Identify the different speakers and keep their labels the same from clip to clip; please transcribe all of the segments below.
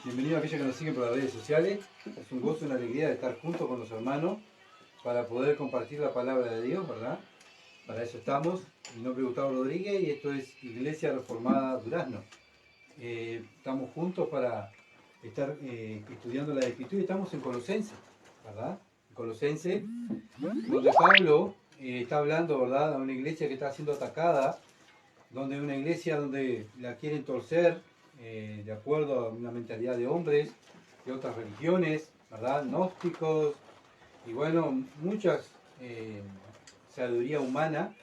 Speaker 1: Bienvenido a aquellos que nos siguen por las redes sociales. Es un gozo y una alegría de estar juntos con los hermanos para poder compartir la palabra de Dios, ¿verdad? Para eso estamos. Mi nombre es Gustavo Rodríguez y esto es Iglesia Reformada Durazno. Estamos juntos para estar estudiando la Escritura y estamos en Colosenses, ¿verdad? En Colosenses, donde Pablo está hablando, ¿verdad? A una iglesia que está siendo atacada, donde una iglesia donde la quieren torcer de acuerdo a una mentalidad de hombres, de otras religiones, ¿verdad? Gnósticos, y bueno, muchas sabiduría humana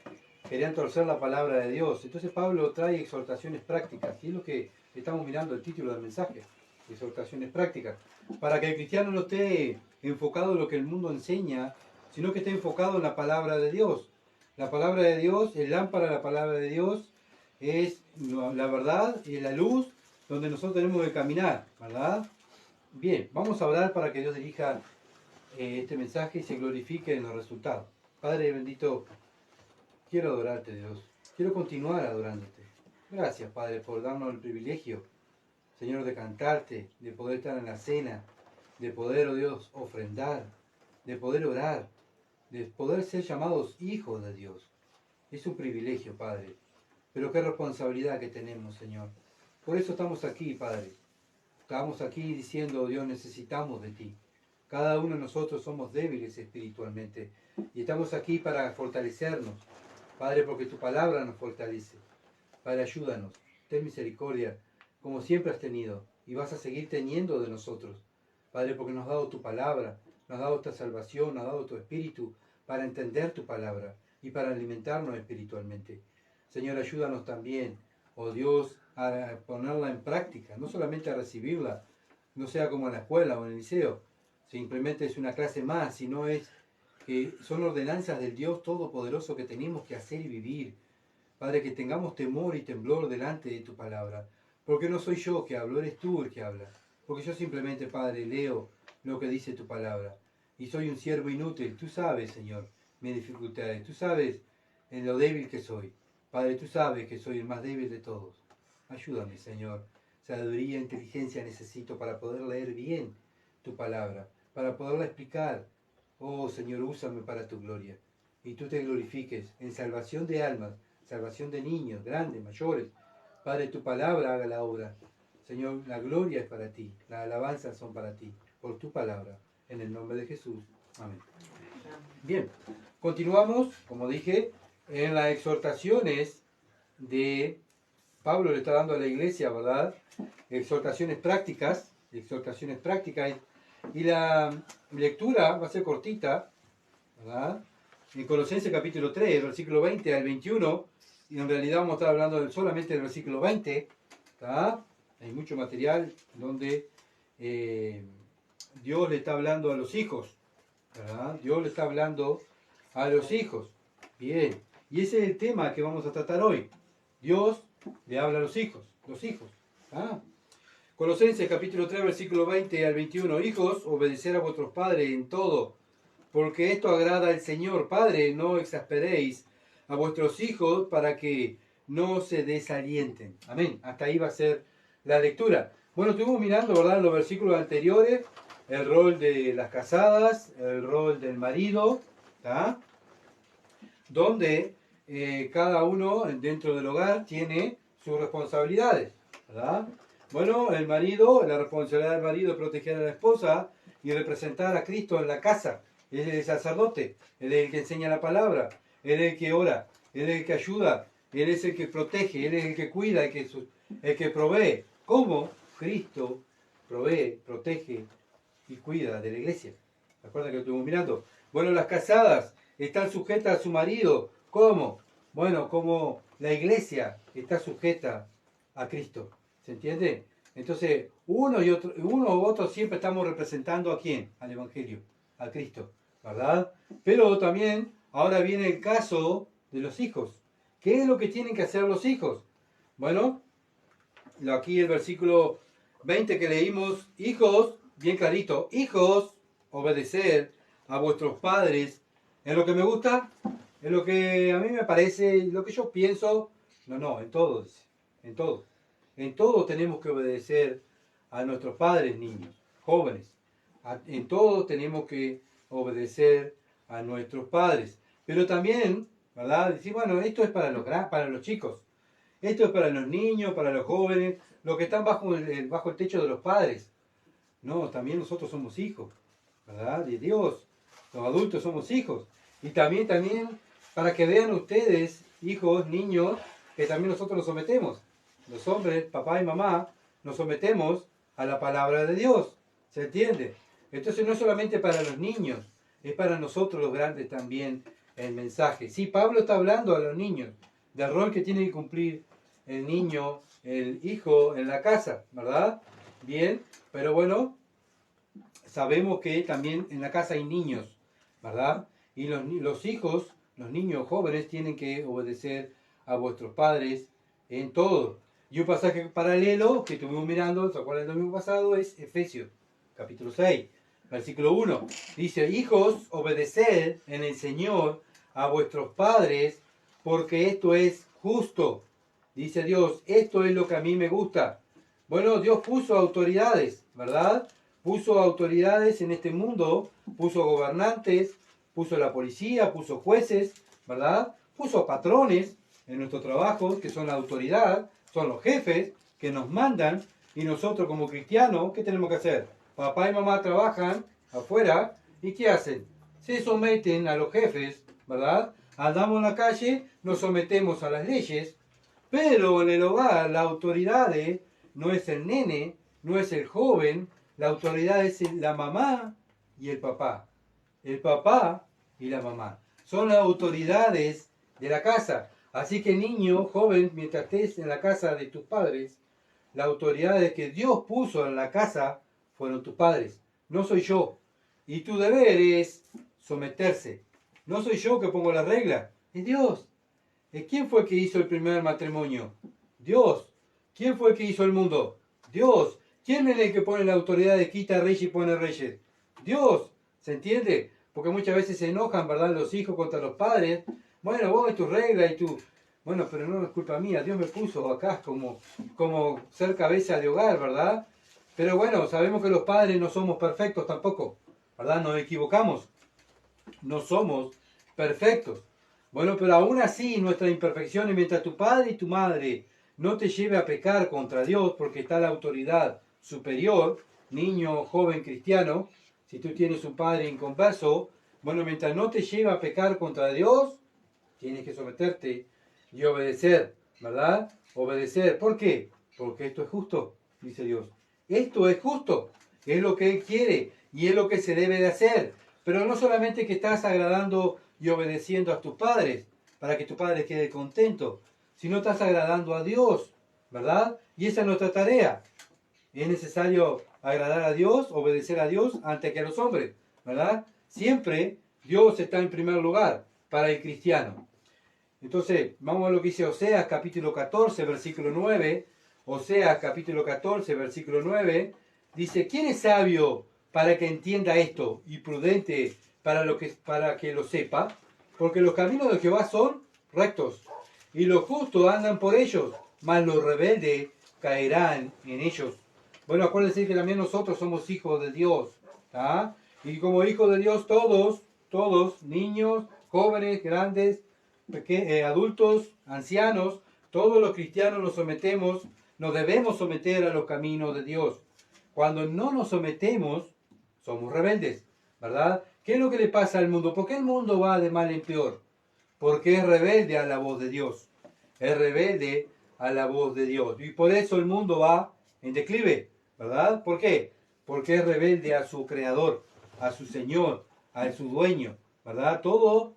Speaker 1: querían torcer la palabra de Dios. Entonces Pablo trae exhortaciones prácticas, y es lo que estamos mirando el título del mensaje, exhortaciones prácticas, para que el cristiano no esté enfocado en lo que el mundo enseña, sino que esté enfocado en la palabra de Dios. La palabra de Dios, el lámpara de la palabra de Dios, es la verdad y la luz donde nosotros tenemos que caminar, ¿verdad? Bien, vamos a orar para que Dios dirija este mensaje y se glorifique en los resultados. Padre bendito, quiero adorarte, Dios. Quiero continuar adorándote. Gracias, Padre, por darnos el privilegio, Señor, de cantarte, de poder estar en la cena, de poder, oh Dios, ofrendar, de poder orar, de poder ser llamados hijos de Dios. Es un privilegio, Padre. Pero qué responsabilidad que tenemos, Señor. Por eso estamos aquí, Padre. Estamos aquí diciendo, Dios, necesitamos de ti. Cada uno de nosotros somos débiles espiritualmente. Y estamos aquí para fortalecernos. Padre, porque tu palabra nos fortalece. Padre, ayúdanos. Ten misericordia, como siempre has tenido. Y vas a seguir teniendo de nosotros. Padre, porque nos has dado tu palabra. Nos has dado esta salvación, nos has dado tu espíritu para entender tu palabra y para alimentarnos espiritualmente. Señor, ayúdanos también, oh Dios, a ponerla en práctica, no solamente a recibirla, no sea como en la escuela o en el liceo, simplemente es una clase más, sino es que son ordenanzas del Dios Todopoderoso que tenemos que hacer y vivir. Padre, que tengamos temor y temblor delante de tu palabra, porque no soy yo que hablo, eres tú el que habla, porque yo simplemente, Padre, leo lo que dice tu palabra, y soy un siervo inútil. Tú sabes, Señor, mis dificultades, tú sabes en lo débil que soy. Padre, tú sabes que soy el más débil de todos. Ayúdame, Señor. Sabiduría e inteligencia necesito para poder leer bien tu palabra, para poderla explicar. Oh, Señor, úsame para tu gloria. Y tú te glorifiques en salvación de almas, salvación de niños, grandes, mayores. Padre, tu palabra haga la obra. Señor, la gloria es para ti, las alabanzas son para ti, por tu palabra. En el nombre de Jesús. Amén. Bien, continuamos, como dije, en las exhortaciones de Pablo le está dando a la iglesia, ¿verdad? Exhortaciones prácticas, y la lectura va a ser cortita, ¿verdad? En Colosenses capítulo 3, versículo 20 al 21, y en realidad vamos a estar hablando solamente del versículo 20, ¿está? Hay mucho material donde Dios le está hablando a los hijos, ¿verdad? Dios le está hablando a los hijos. Bien, y ese es el tema que vamos a tratar hoy. Dios le habla a los hijos, ¿ah? Colosenses capítulo 3, versículo 20 al 21. Hijos, obedecer a vuestros padres en todo, porque esto agrada al Señor. Padre, no exasperéis a vuestros hijos para que no se desalienten. Amén. Hasta ahí va a ser la lectura. Bueno, estuvimos mirando, ¿verdad?, en los versículos anteriores, el rol de las casadas, el rol del marido, ¿tá?, donde cada uno dentro del hogar tiene sus responsabilidades, ¿verdad? Bueno, el marido, la responsabilidad del marido es proteger a la esposa y representar a Cristo en la casa. Él es el sacerdote, él es el que enseña la palabra, él es el que ora, él es el que ayuda, él es el que protege, él es el que cuida, el que provee. ¿Cómo? Cristo provee, protege y cuida de la iglesia. ¿Se acuerdan que lo estuvimos mirando? Bueno, las casadas están sujetas a su marido. ¿Cómo? Bueno, como la iglesia está sujeta a Cristo. ¿Se entiende? Entonces, uno u otro siempre estamos representando ¿a quién? Al Evangelio, a Cristo, ¿verdad? Pero también ahora viene el caso de los hijos. ¿Qué es lo que tienen que hacer los hijos? Bueno, aquí el versículo 20 que leímos, hijos, bien clarito, hijos, obedecer a vuestros padres. ¿Es lo que me gusta? ¿Es lo que a mí me parece? ¿Lo que yo pienso? No, en todo, dice, en todo. En todo tenemos que obedecer a nuestros padres, niños, jóvenes. En todo tenemos que obedecer a nuestros padres. Pero también, ¿verdad? Decir, bueno, esto es para los chicos. Esto es para los niños, para los jóvenes, los que están bajo el techo de los padres. No, también nosotros somos hijos, ¿verdad? De Dios. Los adultos somos hijos. Y también, para que vean ustedes, hijos, niños, que también nosotros nos sometemos. Los hombres, papá y mamá, nos sometemos a la palabra de Dios. ¿Se entiende? Entonces no es solamente para los niños, es para nosotros los grandes también el mensaje. Sí, Pablo está hablando a los niños del rol que tiene que cumplir el niño, el hijo en la casa, ¿verdad? Bien, pero bueno, sabemos que también en la casa hay niños, ¿verdad? Y los hijos, los niños jóvenes tienen que obedecer a vuestros padres en todo. Y un pasaje paralelo que estuvimos mirando, ¿se acuerdan del domingo pasado? Es Efesios, capítulo 6, versículo 1. Dice, hijos, obedeced en el Señor a vuestros padres, porque esto es justo. Dice Dios, esto es lo que a mí me gusta. Bueno, Dios puso autoridades, ¿verdad? Puso autoridades en este mundo, puso gobernantes, puso la policía, puso jueces, ¿verdad? Puso patrones en nuestro trabajo, que son la autoridad, son los jefes que nos mandan, y nosotros como cristianos, ¿qué tenemos que hacer? Papá y mamá trabajan afuera, ¿y qué hacen? Se someten a los jefes, ¿verdad? Andamos en la calle, nos sometemos a las leyes, pero en el hogar la autoridad no es el nene, no es el joven, la autoridad es la mamá y el papá. El papá y la mamá. Son las autoridades de la casa. Así que niño, joven, mientras estés en la casa de tus padres, la autoridad que Dios puso en la casa fueron tus padres. No soy yo. Y tu deber es someterse. No soy yo que pongo la regla, es Dios. ¿Quién fue el que hizo el primer matrimonio? Dios. ¿Quién fue el que hizo el mundo? Dios. ¿Quién es el que pone la autoridad de quita reyes y pone reyes? Dios. ¿Se entiende? Porque muchas veces se enojan, ¿verdad? Los hijos contra los padres. Bueno, vos es tu regla y tú. Bueno, pero no es culpa mía. Dios me puso acá como ser cabeza de hogar, ¿verdad? Pero bueno, sabemos que los padres no somos perfectos tampoco, ¿verdad? Nos equivocamos. No somos perfectos. Bueno, pero aún así, nuestras imperfecciones, mientras tu padre y tu madre no te lleve a pecar contra Dios, porque está la autoridad superior, niño, joven, cristiano, si tú tienes un padre inconverso, bueno, mientras no te lleve a pecar contra Dios, tienes que someterte y obedecer, ¿verdad? Obedecer. ¿Por qué? Porque esto es justo, dice Dios. Esto es justo, es lo que Él quiere y es lo que se debe de hacer. Pero no solamente que estás agradando y obedeciendo a tus padres, para que tu padre quede contento, sino estás agradando a Dios, ¿verdad? Y esa es nuestra tarea. Es necesario agradar a Dios, obedecer a Dios antes que a los hombres, ¿verdad? Siempre Dios está en primer lugar para el cristiano. Entonces, vamos a lo que dice Oseas capítulo 14, versículo 9. Oseas capítulo 14, versículo 9. Dice, ¿quién es sabio para que entienda esto y prudente para que lo sepa? Porque los caminos de Jehová son rectos y los justos andan por ellos, mas los rebeldes caerán en ellos. Bueno, acuérdense que también nosotros somos hijos de Dios, ¿ah? Y como hijos de Dios todos, niños, jóvenes, grandes, adultos, ancianos, todos los cristianos nos debemos someter a los caminos de Dios. Cuando no nos sometemos, somos rebeldes, ¿verdad? ¿Qué es lo que le pasa al mundo? ¿Por qué el mundo va de mal en peor? Porque es rebelde a la voz de Dios. Es rebelde a la voz de Dios. Y por eso el mundo va en declive, ¿verdad? ¿Por qué? Porque es rebelde a su creador, a su Señor, a su dueño, ¿verdad? Todo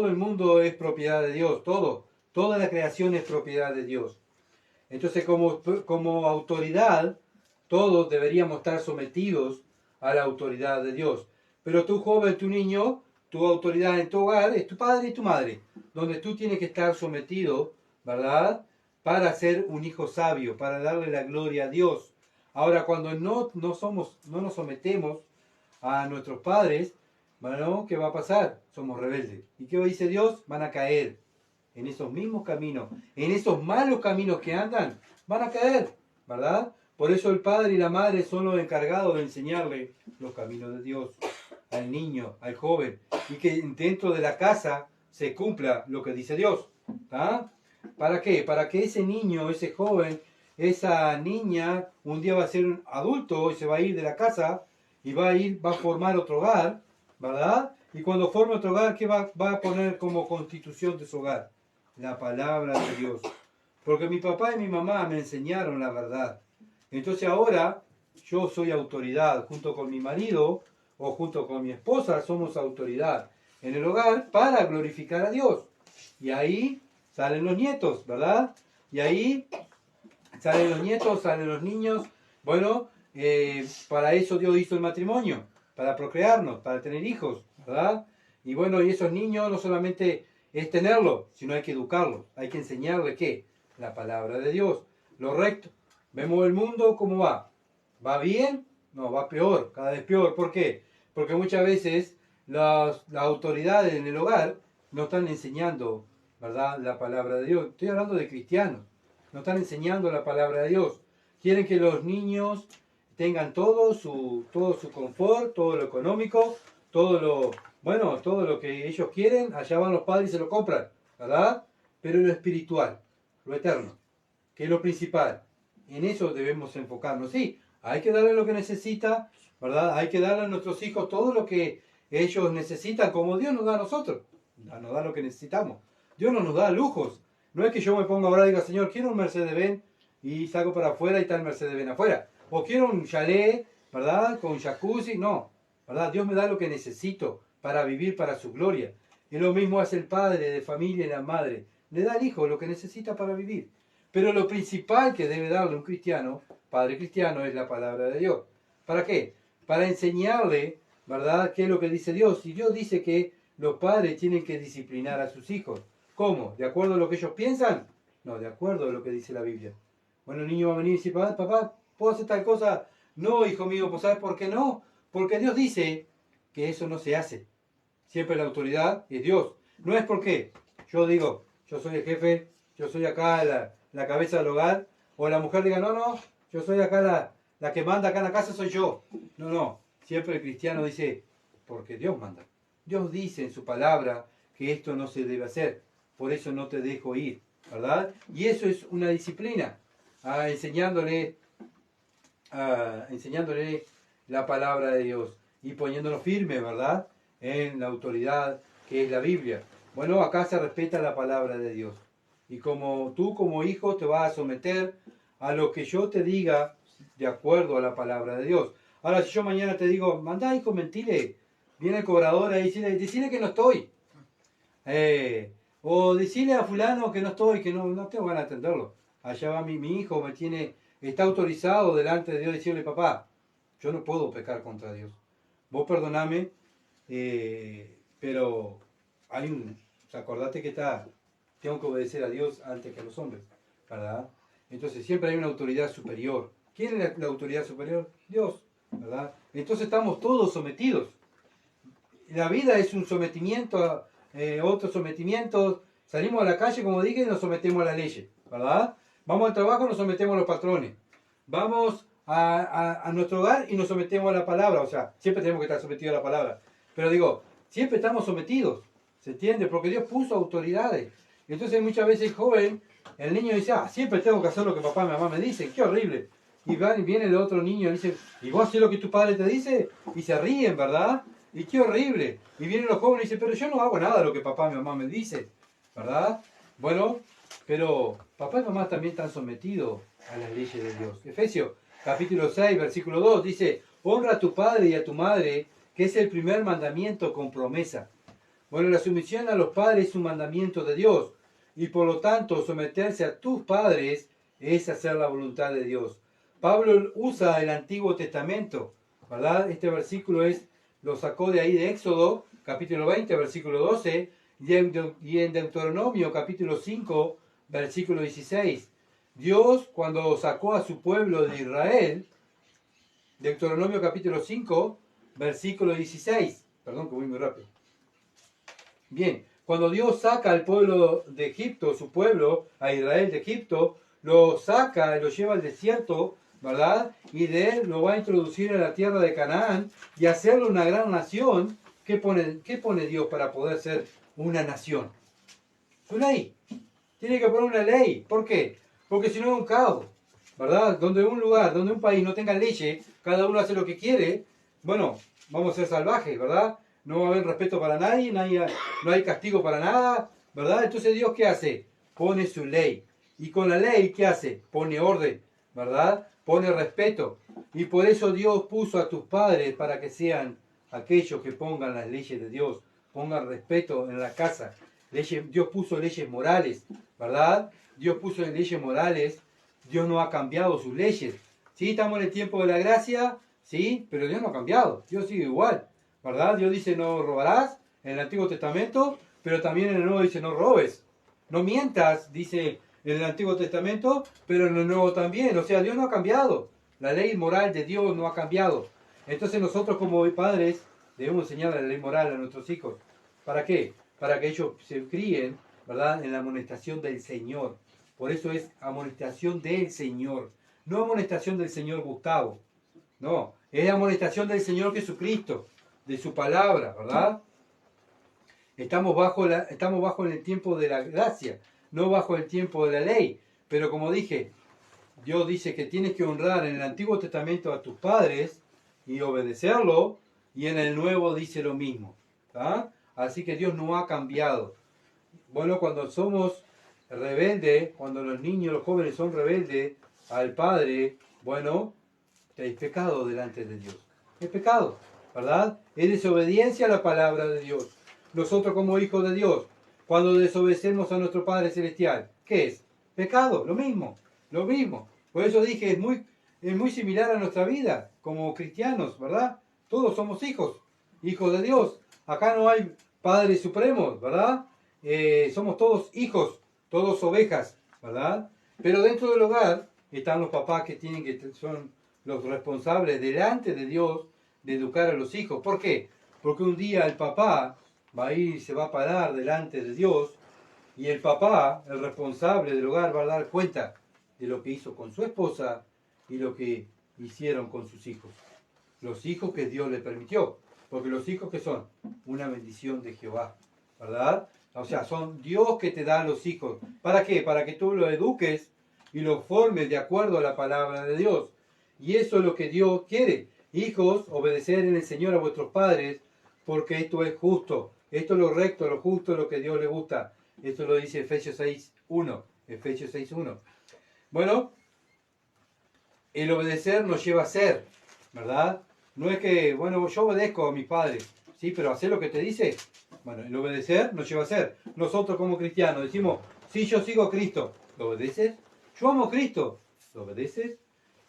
Speaker 1: el mundo es propiedad de Dios, toda la creación es propiedad de Dios. Entonces, como autoridad, todos deberíamos estar sometidos a la autoridad de Dios. Pero tú, joven, tu niño, tu autoridad en tu hogar es tu padre y tu madre, donde tú tienes que estar sometido, ¿verdad? Para ser un hijo sabio, para darle la gloria a Dios. Ahora, cuando no nos sometemos a nuestros padres, bueno, ¿qué va a pasar? Somos rebeldes. ¿Y qué dice Dios? Van a caer en esos mismos caminos, en esos malos caminos que andan, van a caer, ¿verdad? Por eso el padre y la madre son los encargados de enseñarle los caminos de Dios al niño, al joven, y que dentro de la casa se cumpla lo que dice Dios. ¿Ah? ¿Para qué? Para que ese niño, ese joven, esa niña, un día va a ser un adulto y se va a ir de la casa y va a formar otro hogar, ¿verdad? Y cuando forme otro hogar, ¿qué va a poner como constitución de su hogar? La palabra de Dios. Porque mi papá y mi mamá me enseñaron la verdad. Entonces ahora yo soy autoridad, junto con mi marido o junto con mi esposa somos autoridad en el hogar para glorificar a Dios. Y ahí salen los nietos, ¿verdad? Y ahí salen los nietos, salen los niños. Bueno, para eso Dios hizo el matrimonio, para procrearnos, para tener hijos, ¿verdad? Y bueno, y esos niños no solamente es tenerlos, sino hay que educarlos, hay que enseñarles ¿qué? La palabra de Dios, lo recto. Vemos el mundo cómo va. ¿Va bien? No, va peor, cada vez peor. ¿Por qué? Porque muchas veces las autoridades en el hogar no están enseñando, ¿verdad?, la palabra de Dios. Estoy hablando de cristianos. No están enseñando la palabra de Dios. Quieren que los niños tengan todo su confort, todo lo económico, todo lo que ellos quieren. Allá van los padres y se lo compran, ¿verdad? Pero lo espiritual, lo eterno, que es lo principal. En eso debemos enfocarnos. Sí, hay que darle lo que necesita, ¿verdad? Hay que darle a nuestros hijos todo lo que ellos necesitan, como Dios nos da a nosotros. Nos da lo que necesitamos. Dios no nos da lujos. No es que yo me ponga ahora y diga, Señor, quiero un Mercedes-Benz y salgo para afuera y está el Mercedes-Benz afuera. O quiero un chalet, ¿verdad? Con jacuzzi. No, ¿verdad? Dios me da lo que necesito para vivir para su gloria. Y lo mismo hace el padre de familia y la madre. Le da al hijo lo que necesita para vivir. Pero lo principal que debe darle un cristiano, padre cristiano, es la palabra de Dios. ¿Para qué? Para enseñarle, ¿verdad?, qué es lo que dice Dios. Y Dios dice que los padres tienen que disciplinar a sus hijos. ¿Cómo? ¿De acuerdo a lo que ellos piensan? No, de acuerdo a lo que dice la Biblia. Bueno, el niño va a venir y dice, papá, ¿puedo hacer tal cosa? No, hijo mío, pues ¿sabes por qué no? Porque Dios dice que eso no se hace. Siempre la autoridad es Dios. No es porque yo digo, yo soy el jefe, yo soy acá la cabeza del hogar, o la mujer diga, no, yo soy acá la que manda acá en la casa, soy yo. No, siempre el cristiano dice, porque Dios manda. Dios dice en su palabra que esto no se debe hacer, por eso no te dejo ir, ¿verdad? Y eso es una disciplina, enseñándole la palabra de Dios y poniéndolo firme, ¿verdad?, en la autoridad que es la Biblia. Bueno, acá se respeta la palabra de Dios. Y como tú como hijo te vas a someter a lo que yo te diga de acuerdo a la palabra de Dios. Ahora, si yo mañana te digo, mandá hijo, mentile, viene el cobrador ahí, decile que no estoy. O decirle a fulano que no estoy, que no tengo ganas de atenderlo. Allá va mi hijo, está autorizado delante de Dios decirle, papá, yo no puedo pecar contra Dios. Vos perdoname, pero acordate que tengo que obedecer a Dios antes que a los hombres, ¿verdad? Entonces siempre hay una autoridad superior. ¿Quién es la autoridad superior? Dios, ¿verdad? Entonces estamos todos sometidos. La vida es un sometimiento, otros sometimientos. Salimos a la calle, como dije, y nos sometemos a la ley, ¿verdad? Vamos al trabajo, nos sometemos a los patrones. Vamos a nuestro hogar y nos sometemos a la palabra. O sea, siempre tenemos que estar sometidos a la palabra. Pero digo, siempre estamos sometidos. ¿Se entiende? Porque Dios puso autoridades. Entonces muchas veces el joven, el niño dice, siempre tengo que hacer lo que papá y mamá me dicen. ¡Qué horrible! Y viene el otro niño y dice, ¿y vos haces lo que tu padre te dice? Y se ríen, ¿verdad? Y qué horrible. Y vienen los jóvenes y dicen, pero yo no hago nada de lo que papá y mamá me dicen, ¿verdad? Bueno, pero papá y mamá también están sometidos a las leyes de Dios. Efesios capítulo 6, versículo 2 dice, honra a tu padre y a tu madre, que es el primer mandamiento con promesa. Bueno, la sumisión a los padres es un mandamiento de Dios, y por lo tanto someterse a tus padres es hacer la voluntad de Dios. Pablo usa el Antiguo Testamento, ¿verdad? Este versículo lo sacó de ahí de Éxodo, capítulo 20, versículo 12, y en Deuteronomio, capítulo 5, versículo 16. Dios, cuando sacó a su pueblo de Israel, Deuteronomio capítulo 5, versículo 16. Perdón que voy muy rápido. Bien, cuando Dios saca al pueblo de Egipto, su pueblo, a Israel de Egipto, lo saca, lo lleva al desierto, ¿verdad? Y de él lo va a introducir en la tierra de Canaán y hacerlo una gran nación. ¿Qué pone Dios para poder ser una nación? Su ley. Tiene que poner una ley. ¿Por qué? Porque si no es un caos, ¿verdad? Donde un lugar, donde un país no tenga leyes, cada uno hace lo que quiere, bueno, vamos a ser salvajes, ¿verdad? No va a haber respeto para nadie, no hay castigo para nada, ¿verdad? Entonces Dios, ¿qué hace? Pone su ley. Y con la ley, ¿qué hace? Pone orden, ¿verdad? Pone respeto. Y por eso Dios puso a tus padres para que sean aquellos que pongan las leyes de Dios, pongan respeto en la casa. Dios puso leyes morales, ¿verdad? Dios puso leyes morales, Dios no ha cambiado sus leyes. Sí, estamos en el tiempo de la gracia, sí, pero Dios no ha cambiado, Dios sigue igual, ¿verdad? Dios dice no robarás en el Antiguo Testamento, pero también en el Nuevo dice no robes. No mientas, dice en el Antiguo Testamento, pero en el Nuevo también. O sea, Dios no ha cambiado. La ley moral de Dios no ha cambiado. Entonces nosotros como padres debemos enseñar la ley moral a nuestros hijos. ¿Para qué? Para que ellos se críen, ¿verdad?, en la amonestación del Señor. Por eso es amonestación del Señor. No amonestación del Señor Gustavo. No, es amonestación del Señor Jesucristo, de su palabra, ¿verdad? Estamos bajo en el tiempo de la gracia, no bajo el tiempo de la ley. Pero como dije, Dios dice que tienes que honrar en el Antiguo Testamento a tus padres y obedecerlo, y en el Nuevo dice lo mismo. ¿Ah? Así que Dios no ha cambiado. Bueno, cuando somos rebeldes, cuando los niños, los jóvenes son rebeldes al Padre, bueno, es pecado delante de Dios. Es pecado, ¿verdad? Es desobediencia a la palabra de Dios. Nosotros como hijos de Dios, cuando desobedecemos a nuestro Padre Celestial, ¿qué es? Pecado, lo mismo, lo mismo. Por eso dije, es muy similar a nuestra vida como cristianos, ¿verdad? Todos somos hijos de Dios. Acá no hay padres supremos, ¿verdad? Somos todos hijos, todos ovejas, ¿verdad? Pero dentro del hogar están los papás que son los responsables delante de Dios de educar a los hijos. ¿Por qué? Porque un día el papá va a ir y se va a parar delante de Dios, y el papá, el responsable del hogar, va a dar cuenta de lo que hizo con su esposa y lo que hicieron con sus hijos. Los hijos que Dios le permitió. Porque los hijos que son una bendición de Jehová, ¿verdad? O sea, son Dios que te da los hijos. ¿Para qué? Para que tú los eduques y los formes de acuerdo a la palabra de Dios. Y eso es lo que Dios quiere. Hijos, obedecer en el Señor a vuestros padres, porque esto es justo. Esto es lo recto, lo justo, lo que Dios le gusta. Esto lo dice Efesios 6.1. Efesios 6.1. Bueno, el obedecer nos lleva a ser, ¿verdad? No es que, bueno, yo obedezco a mis padres, ¿sí? Pero hacer lo que te dice, bueno, el obedecer nos lleva a ser. Nosotros como cristianos decimos, sí, yo sigo a Cristo. ¿Lo obedeces? Yo amo a Cristo. ¿Lo obedeces?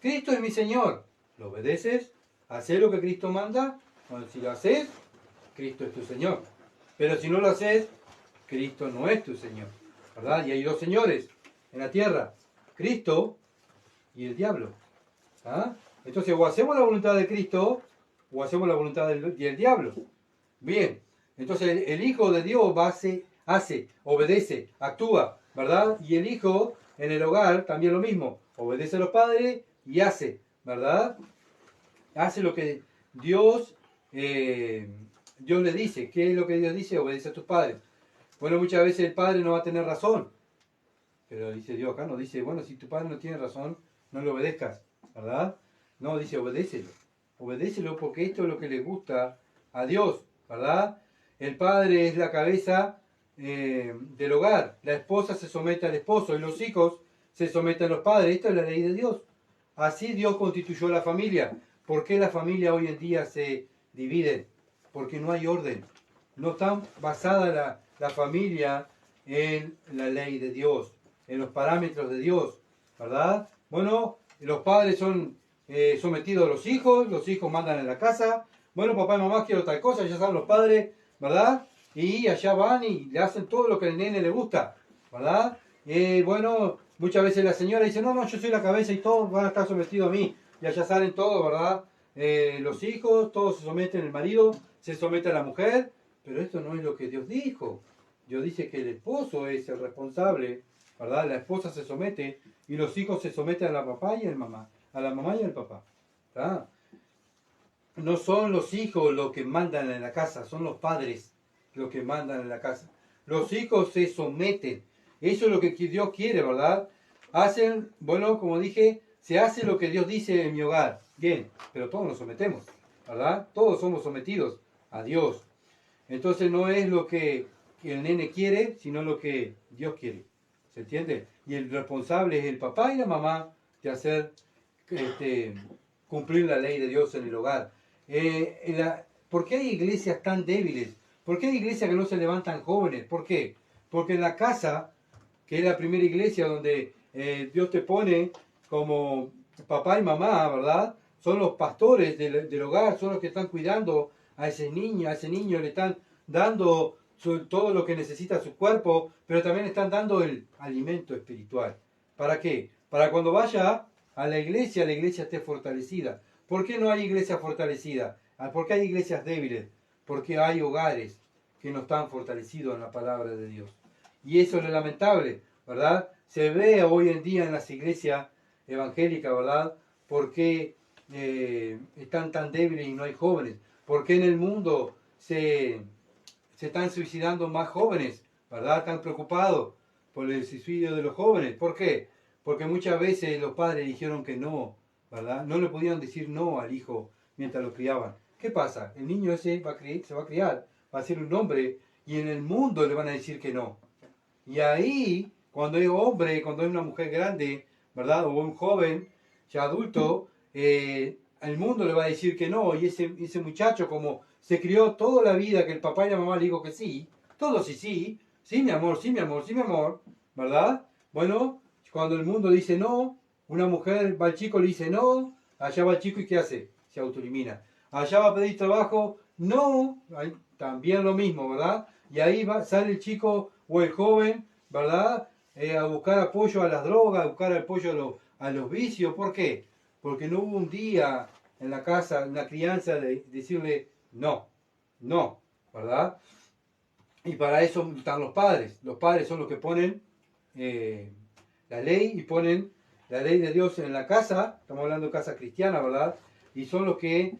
Speaker 1: Cristo es mi Señor. ¿Lo obedeces? ¿Haces lo que Cristo manda? Bueno, si lo haces, Cristo es tu Señor. Pero si no lo haces, Cristo no es tu Señor, ¿verdad? Y hay dos señores en la tierra, Cristo y el diablo. ¿Ah? Entonces, o hacemos la voluntad de Cristo, o hacemos la voluntad del diablo. Bien, entonces el Hijo de Dios hace, obedece, actúa, ¿verdad? Y el Hijo en el hogar también lo mismo, obedece a los padres y hace, ¿verdad? Hace lo que Dios le dice. ¿Qué es lo que Dios dice? Obedece a tus padres. Bueno, muchas veces el padre no va a tener razón, pero dice Dios acá, no dice, bueno, si tu padre no tiene razón, no le obedezcas, ¿verdad? No, dice, obedécelo. Obedécelo porque esto es lo que le gusta a Dios, ¿verdad? El padre es la cabeza del hogar. La esposa se somete al esposo y los hijos se someten a los padres. Esta es la ley de Dios. Así Dios constituyó la familia. ¿Por qué la familia hoy en día se divide? Porque no hay orden. No está basada la familia en la ley de Dios, en los parámetros de Dios, ¿verdad? Bueno, los padres son sometidos a los hijos mandan en la casa. Bueno, papá y mamá quiero tal cosa, ya saben los padres, ¿verdad? Y allá van y le hacen todo lo que al nene le gusta, ¿verdad? Bueno, muchas veces la señora dice, no, yo soy la cabeza y todos van a estar sometidos a mí. Y allá salen todos, ¿verdad? Los hijos, todos se someten, el marido se somete a la mujer, pero esto no es lo que Dios dijo. Dios dice que el esposo es el responsable, ¿verdad? La esposa se somete y los hijos se someten a la papá y a la mamá. a la mamá y al papá. ¿Tá? No son los hijos los que mandan en la casa, son los padres los que mandan en la casa. Los hijos se someten. Eso es lo que Dios quiere, ¿verdad? Hacen, bueno, como dije, se hace lo que Dios dice en mi hogar. Bien, pero todos nos sometemos, ¿verdad? Todos somos sometidos a Dios. Entonces no es lo que el nene quiere, sino lo que Dios quiere. ¿Se entiende? Y el responsable es el papá y la mamá de hacer cumplir la ley de Dios en el hogar. ¿Por qué hay iglesias tan débiles? ¿Por qué hay iglesias que no se levantan jóvenes? ¿Por qué? Porque en la casa, que es la primera iglesia donde Dios te pone como papá y mamá, ¿verdad? Son los pastores del hogar, son los que están cuidando a ese niño le están dando todo lo que necesita su cuerpo, pero también están dando el alimento espiritual. ¿Para qué? Para cuando vaya a la iglesia esté fortalecida. ¿Por qué no hay iglesia fortalecida? ¿Por qué hay iglesias débiles? Porque hay hogares que no están fortalecidos en la palabra de Dios. Y eso es lo lamentable, ¿verdad? Se ve hoy en día en las iglesias evangélicas, ¿verdad? ¿Por qué están tan débiles y no hay jóvenes? ¿Por qué en el mundo se están suicidando más jóvenes? ¿Verdad? Están preocupados por el suicidio de los jóvenes. ¿Por qué? Porque muchas veces los padres dijeron que no, ¿verdad? No le podían decir no al hijo mientras lo criaban. ¿Qué pasa? El niño ese se va a criar, va a ser un hombre y en el mundo le van a decir que no. Y ahí, cuando es hombre, cuando es una mujer grande, ¿verdad? O un joven, ya adulto, el mundo le va a decir que no. Y ese muchacho, como se crió toda la vida que el papá y la mamá le dijo que sí, todo sí, sí mi amor, sí mi amor, sí mi amor, ¿verdad? Bueno, cuando el mundo dice no, una mujer va al chico, le dice no, allá va el chico y ¿qué hace? Se autoelimina. Allá va a pedir trabajo, no, también lo mismo, ¿verdad? Y ahí sale el chico o el joven, ¿verdad? A buscar apoyo a las drogas, a buscar apoyo a los vicios. ¿Por qué? Porque no hubo un día en la casa, en la crianza, de decirle no, no, ¿verdad? Y para eso están los padres. Los padres son los que ponen la ley y ponen la ley de Dios en la casa. Estamos hablando de casa cristiana, ¿verdad? Y son los que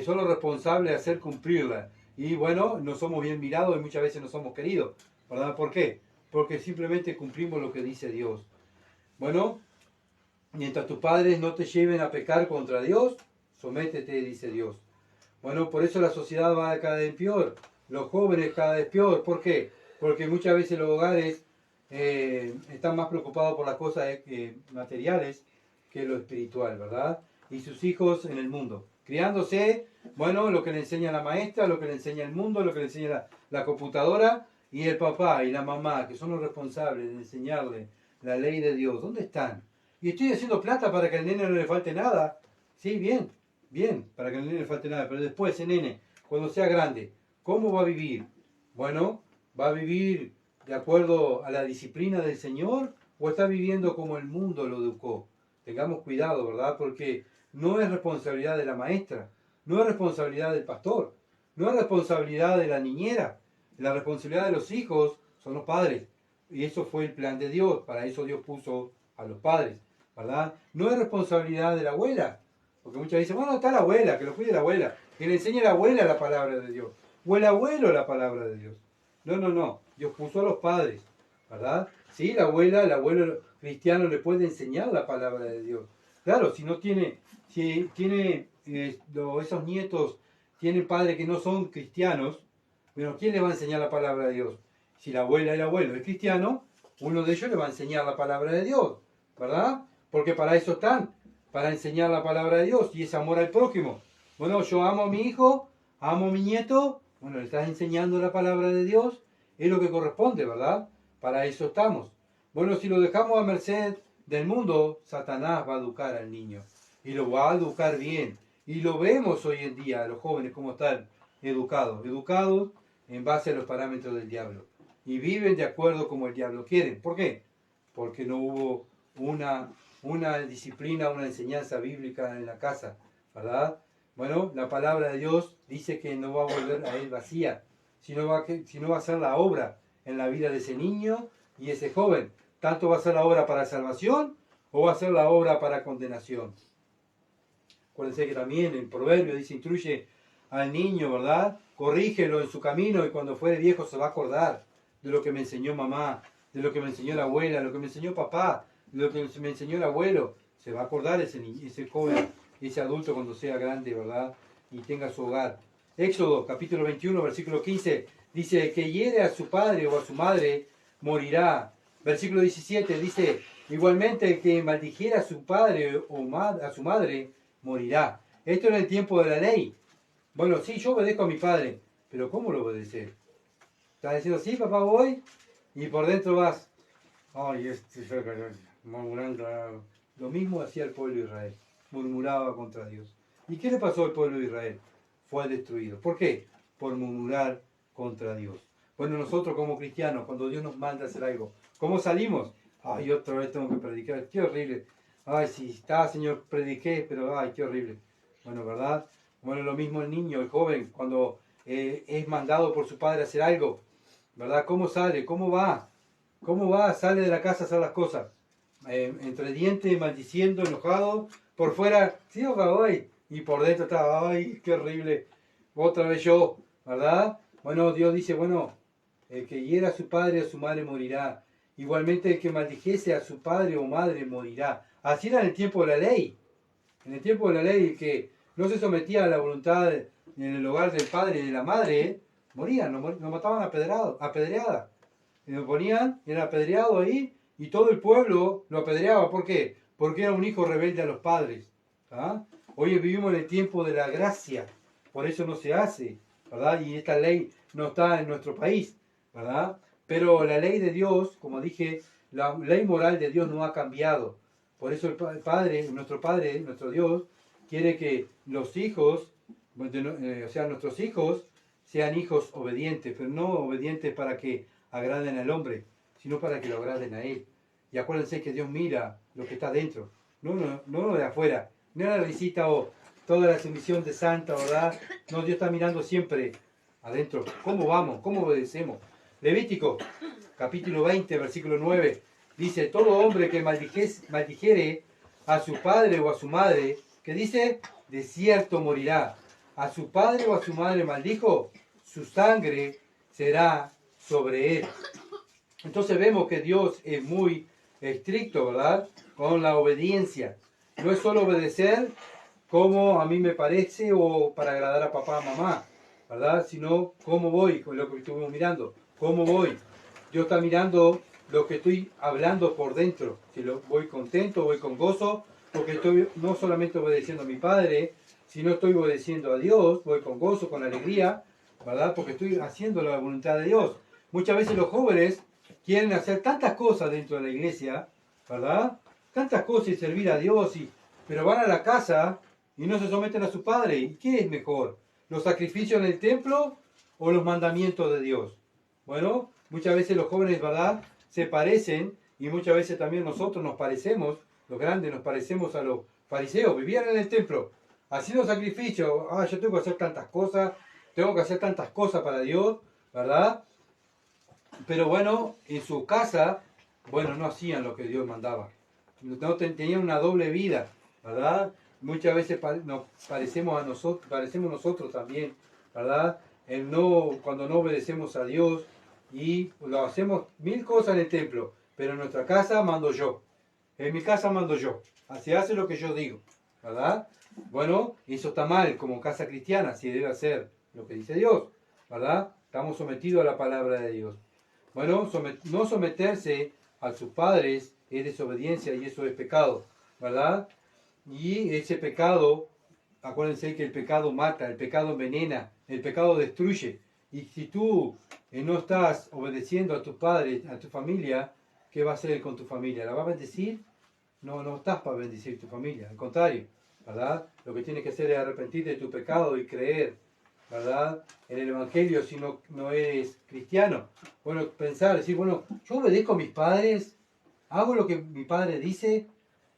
Speaker 1: son los responsables de hacer cumplirla. Y bueno, no somos bien mirados y muchas veces no somos queridos, ¿verdad? ¿Por qué? Porque simplemente cumplimos lo que dice Dios. Bueno, mientras tus padres no te lleven a pecar contra Dios, sométete, dice Dios. Bueno, por eso la sociedad va cada vez peor, los jóvenes cada vez peor. ¿Por qué? Porque muchas veces los hogares están más preocupados por las cosas materiales que lo espiritual, ¿verdad? Y sus hijos en el mundo. Criándose, bueno, lo que le enseña la maestra, lo que le enseña el mundo, lo que le enseña la computadora, y el papá y la mamá, que son los responsables de enseñarle la ley de Dios. ¿Dónde están? Y estoy haciendo plata para que al nene no le falte nada. Sí, bien, bien, para que al nene no le falte nada. Pero después ese nene, cuando sea grande, ¿cómo va a vivir? Bueno, ¿va a vivir de acuerdo a la disciplina del Señor o está viviendo como el mundo lo educó? Tengamos cuidado, ¿verdad? Porque no es responsabilidad de la maestra, no es responsabilidad del pastor, no es responsabilidad de la niñera. La responsabilidad de los hijos son los padres. Y eso fue el plan de Dios, para eso Dios puso a los padres, ¿verdad? No es responsabilidad de la abuela, porque muchas veces, bueno, está la abuela, que lo cuide la abuela, que le enseñe a la abuela la palabra de Dios, o el abuelo la palabra de Dios. No, Dios puso a los padres, ¿verdad? Sí, la abuela, el abuelo cristiano le puede enseñar la palabra de Dios. Claro, si tiene esos nietos tienen padres que no son cristianos, bueno, ¿quién le va a enseñar la palabra de Dios? Si la abuela y el abuelo es cristiano, uno de ellos le va a enseñar la palabra de Dios, ¿verdad? Porque para eso están, para enseñar la palabra de Dios y es amor al prójimo. Bueno, yo amo a mi hijo, amo a mi nieto, bueno, le estás enseñando la palabra de Dios, es lo que corresponde, ¿verdad? Para eso estamos. Bueno, si lo dejamos a merced del mundo, Satanás va a educar al niño y lo va a educar bien. Y lo vemos hoy en día, los jóvenes, cómo están educados en base a los parámetros del diablo. Y viven de acuerdo como el diablo quiere. ¿Por qué? Porque no hubo una disciplina, una enseñanza bíblica en la casa, ¿verdad? Bueno, la palabra de Dios dice que no va a volver a él vacía, sino va a hacer la obra en la vida de ese niño y ese joven. Tanto va a ser la obra para salvación o va a ser la obra para condenación. Acuérdense que también en Proverbio dice, instruye al niño, ¿verdad? Corrígelo en su camino y cuando fuere viejo se va a acordar de lo que me enseñó mamá, de lo que me enseñó la abuela, de lo que me enseñó papá, de lo que me enseñó el abuelo. Se va a acordar ese joven, ese adulto cuando sea grande, ¿verdad? Y tenga su hogar. Éxodo, capítulo 21, versículo 15, dice, que hiere a su padre o a su madre, morirá. Versículo 17 dice, igualmente el que maldijera a su padre o a su madre, morirá. Esto en el tiempo de la ley. Bueno, sí, yo obedezco a mi padre, pero ¿cómo lo obedecer? Estás diciendo, sí, papá, voy, y por dentro vas, ay, murmurando. Lo mismo hacía el pueblo de Israel, murmuraba contra Dios. ¿Y qué le pasó al pueblo de Israel? Fue destruido. ¿Por qué? Por murmurar contra Dios. Bueno, nosotros como cristianos, cuando Dios nos manda a hacer algo, ¿cómo salimos? Ay, otra vez tengo que predicar, qué horrible. Ay, sí, está, Señor, prediqué, pero ay, qué horrible. Bueno, ¿verdad? Bueno, lo mismo el niño, el joven, cuando es mandado por su padre a hacer algo, ¿verdad? ¿Cómo sale? ¿Cómo va? ¿Cómo va? Sale de la casa a hacer las cosas. Entre dientes, maldiciendo, enojado. Por fuera, sí, hoy. Y por dentro está, ay, qué horrible. Otra vez yo, ¿verdad? Bueno, Dios dice, bueno, el que hiera a su padre o a su madre morirá. Igualmente el que maldijese a su padre o madre morirá. Así era en el tiempo de la ley. En el tiempo de la ley, el que no se sometía a la voluntad en el hogar del padre y de la madre, morían, lo mataban apedreada. Y lo ponían, era apedreado ahí, y todo el pueblo lo apedreaba. ¿Por qué? Porque era un hijo rebelde a los padres. ¿Ah? Hoy vivimos en el tiempo de la gracia, por eso no se hace, ¿verdad? Y esta ley no está en nuestro país, ¿verdad? Pero la ley de Dios, como dije, la ley moral de Dios no ha cambiado. Por eso el Padre, nuestro Dios, quiere que los hijos, o sea, nuestros hijos, sean hijos obedientes, pero no obedientes para que agraden al hombre, sino para que lo agraden a Él. Y acuérdense que Dios mira lo que está dentro, no lo de afuera, no la visita o toda la sumisión de santa, ¿verdad? No, Dios está mirando siempre adentro. ¿Cómo vamos? ¿Cómo obedecemos? Levítico, capítulo 20, versículo 9. Dice, todo hombre que maldijere a su padre o a su madre, que dice, de cierto morirá. A su padre o a su madre maldijo, su sangre será sobre él. Entonces vemos que Dios es muy estricto, ¿verdad? Con la obediencia. No es solo obedecer como a mí me parece o para agradar a papá, a mamá, ¿verdad? Sino cómo voy, con lo que estuvimos mirando, cómo voy. Dios está mirando lo que estoy hablando por dentro. Si lo voy contento, voy con gozo, porque estoy no solamente obedeciendo a mi Padre, sino estoy obedeciendo a Dios, voy con gozo, con alegría, ¿verdad? Porque estoy haciendo la voluntad de Dios. Muchas veces los jóvenes quieren hacer tantas cosas dentro de la iglesia, ¿verdad? Tantas cosas y servir a Dios, pero van a la casa y no se someten a su Padre. ¿Y qué es mejor? ¿Los sacrificios en el templo o los mandamientos de Dios? Bueno, muchas veces los jóvenes, ¿verdad?, se parecen y muchas veces también nosotros nos parecemos, los grandes nos parecemos a los fariseos. Vivían en el templo, haciendo sacrificios. Yo tengo que hacer tantas cosas, tengo que hacer tantas cosas para Dios, ¿verdad? Pero bueno, en su casa, bueno, no hacían lo que Dios mandaba. No tenían una doble vida, ¿verdad? Muchas veces nos parecemos nosotros también, ¿verdad? Cuando no obedecemos a Dios y lo hacemos mil cosas en el templo, pero en nuestra casa mando yo. En mi casa mando yo. Se hace lo que yo digo, ¿verdad? Bueno, eso está mal como casa cristiana, si debe hacer lo que dice Dios, ¿verdad? Estamos sometidos a la palabra de Dios. Bueno, no someterse a sus padres es desobediencia y eso es pecado, ¿verdad? Y ese pecado, acuérdense que el pecado mata, el pecado envenena, el pecado destruye. Y si tú no estás obedeciendo a tus padres, a tu familia, ¿qué va a hacer con tu familia? ¿La va a bendecir? No estás para bendecir tu familia, al contrario, ¿verdad? Lo que tienes que hacer es arrepentirte de tu pecado y creer, ¿verdad?, en el Evangelio si no eres cristiano. Bueno, decir, bueno, yo obedezco a mis padres, hago lo que mi padre dice.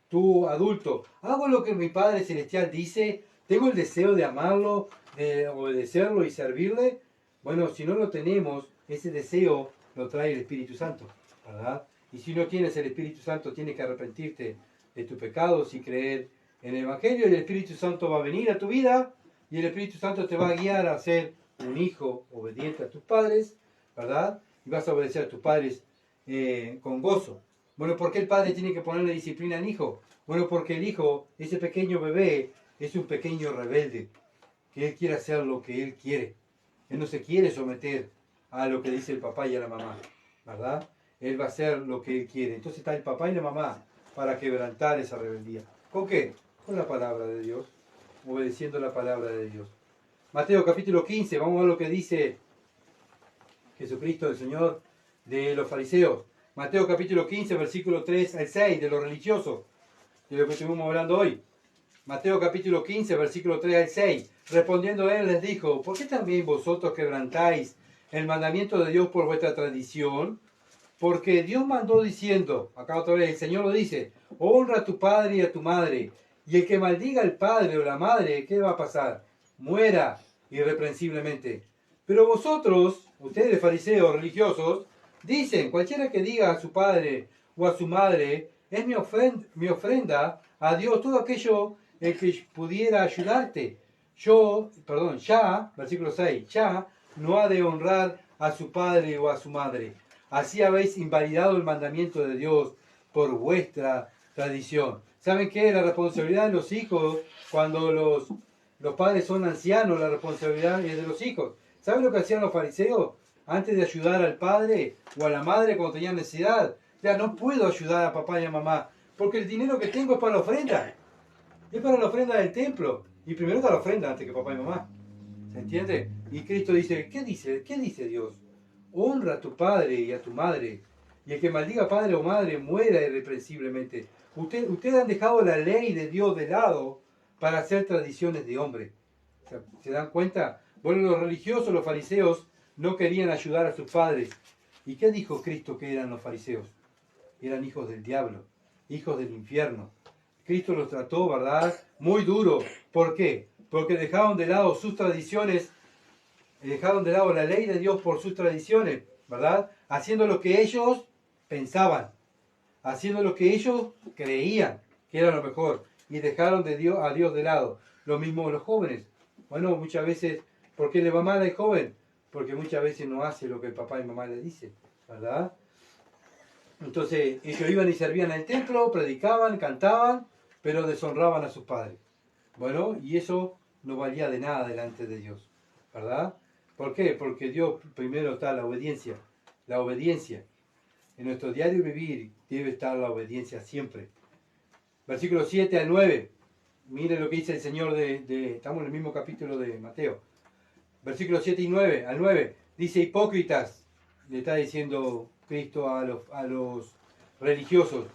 Speaker 1: Tú, adulto, hago lo que mi Padre Celestial dice, tengo el deseo de amarlo, de obedecerlo y servirle. Bueno, si no lo tenemos, ese deseo lo trae el Espíritu Santo, ¿verdad? Y si no tienes el Espíritu Santo, tienes que arrepentirte de tus pecados y creer en el Evangelio, y el Espíritu Santo va a venir a tu vida, y el Espíritu Santo te va a guiar a ser un hijo obediente a tus padres, ¿verdad? Y vas a obedecer a tus padres con gozo. Bueno, ¿por qué el padre tiene que ponerle disciplina al hijo? Bueno, porque el hijo, ese pequeño bebé, es un pequeño rebelde, que él quiere hacer lo que él quiere. Él no se quiere someter a lo que dice el papá y a la mamá, ¿verdad? Él va a hacer lo que él quiere. Entonces está el papá y la mamá para quebrantar esa rebeldía. ¿Con qué? Con la palabra de Dios, obedeciendo la palabra de Dios. Mateo capítulo 15, vamos a ver lo que dice Jesucristo, el Señor, de los fariseos. Mateo capítulo 15, versículo 3 al 6, de los religiosos, de lo que estuvimos hablando hoy. Mateo capítulo 15, versículo 3 al 6. Respondiendo él les dijo, ¿por qué también vosotros quebrantáis el mandamiento de Dios por vuestra tradición? Porque Dios mandó diciendo, acá otra vez el Señor lo dice, honra a tu padre y a tu madre, y el que maldiga al padre o la madre, ¿qué va a pasar? Muera irreprensiblemente. Pero vosotros, ustedes fariseos religiosos, dicen, cualquiera que diga a su padre o a su madre, es mi ofrenda a Dios, todo aquello en que pudiera ayudarte. Ya, versículo 6, ya no ha de honrar a su padre o a su madre. Así habéis invalidado el mandamiento de Dios por vuestra tradición. ¿Saben qué? La responsabilidad de los hijos, cuando los padres son ancianos, la responsabilidad es de los hijos. ¿Saben lo que hacían los fariseos? Antes de ayudar al padre o a la madre cuando tenían necesidad. Ya no puedo ayudar a papá y a mamá, porque el dinero que tengo es para la ofrenda. Es para la ofrenda del templo. Y primero está la ofrenda antes que papá y mamá. ¿Se entiende? Y Cristo dice, ¿qué dice? ¿Qué dice Dios? Honra a tu padre y a tu madre. Y el que maldiga padre o madre muera irreprensiblemente. Ustedes han dejado la ley de Dios de lado para hacer tradiciones de hombre. ¿Se dan cuenta? Bueno, los religiosos, los fariseos, no querían ayudar a sus padres. ¿Y qué dijo Cristo que eran los fariseos? Eran hijos del diablo, hijos del infierno. Cristo los trató, ¿verdad? Muy duro. ¿Por qué? Porque dejaron de lado sus tradiciones, dejaron de lado la ley de Dios por sus tradiciones, ¿verdad? Haciendo lo que ellos pensaban, haciendo lo que ellos creían que era lo mejor, y dejaron a Dios de lado. Lo mismo los jóvenes. Bueno, muchas veces, ¿por qué le va mal al joven? Porque muchas veces no hace lo que el papá y mamá le dicen, ¿verdad? Entonces ellos iban y servían en el templo, predicaban, cantaban, pero deshonraban a sus padres. Bueno, y eso no valía de nada delante de Dios, ¿verdad? ¿Por qué? Porque Dios primero está la obediencia. La obediencia. En nuestro diario vivir debe estar la obediencia siempre. Versículos 7 al 9. Mire lo que dice el Señor estamos en el mismo capítulo de Mateo. Versículos 7 y 9 al 9. Dice, hipócritas, le está diciendo Cristo a los religiosos.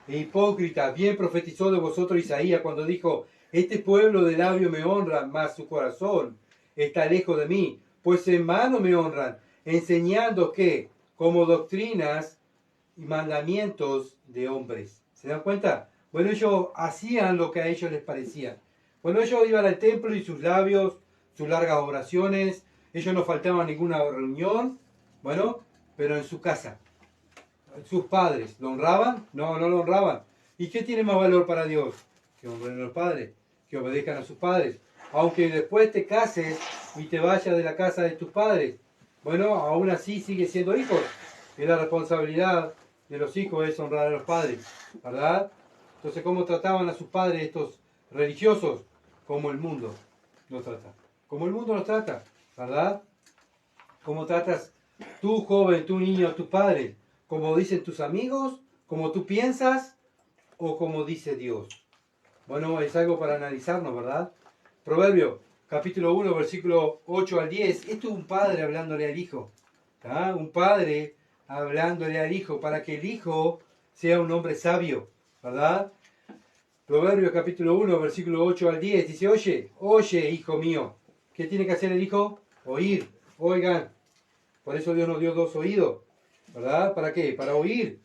Speaker 1: Hipócritas, bien profetizó de vosotros Isaías cuando dijo, este pueblo de labio me honra, mas su corazón está lejos de mí, pues en vano me honran, enseñando que, como doctrinas y mandamientos de hombres. ¿Se dan cuenta? Bueno, ellos hacían lo que a ellos les parecía. Bueno, ellos iban al templo y sus labios, sus largas oraciones, ellos no faltaban ninguna reunión, bueno, pero en su casa. Sus padres, ¿lo honraban? No, no lo honraban. ¿Y qué tiene más valor para Dios? Que honren a los padres, que obedezcan a sus padres. Aunque después te cases y te vayas de la casa de tus padres, bueno, aún así sigue siendo hijo. Y la responsabilidad de los hijos es honrar a los padres, ¿verdad? Entonces, ¿cómo trataban a sus padres estos religiosos? Como el mundo los trata. Como el mundo los trata, ¿verdad? ¿Cómo tratas tú, joven, tú, niño, a tus padres? ¿Como dicen tus amigos? ¿Como tú piensas? ¿O como dice Dios? Bueno, es algo para analizarnos, ¿verdad? Proverbio, capítulo 1, versículo 8 al 10. Esto es un padre hablándole al hijo. ¿Ah? Un padre hablándole al hijo para que el hijo sea un hombre sabio, ¿verdad? Proverbios capítulo 1, versículo 8 al 10. Dice, oye, hijo mío. ¿Qué tiene que hacer el hijo? Oír. Oigan. Por eso Dios nos dio dos oídos, ¿verdad? ¿Para qué? Para oír.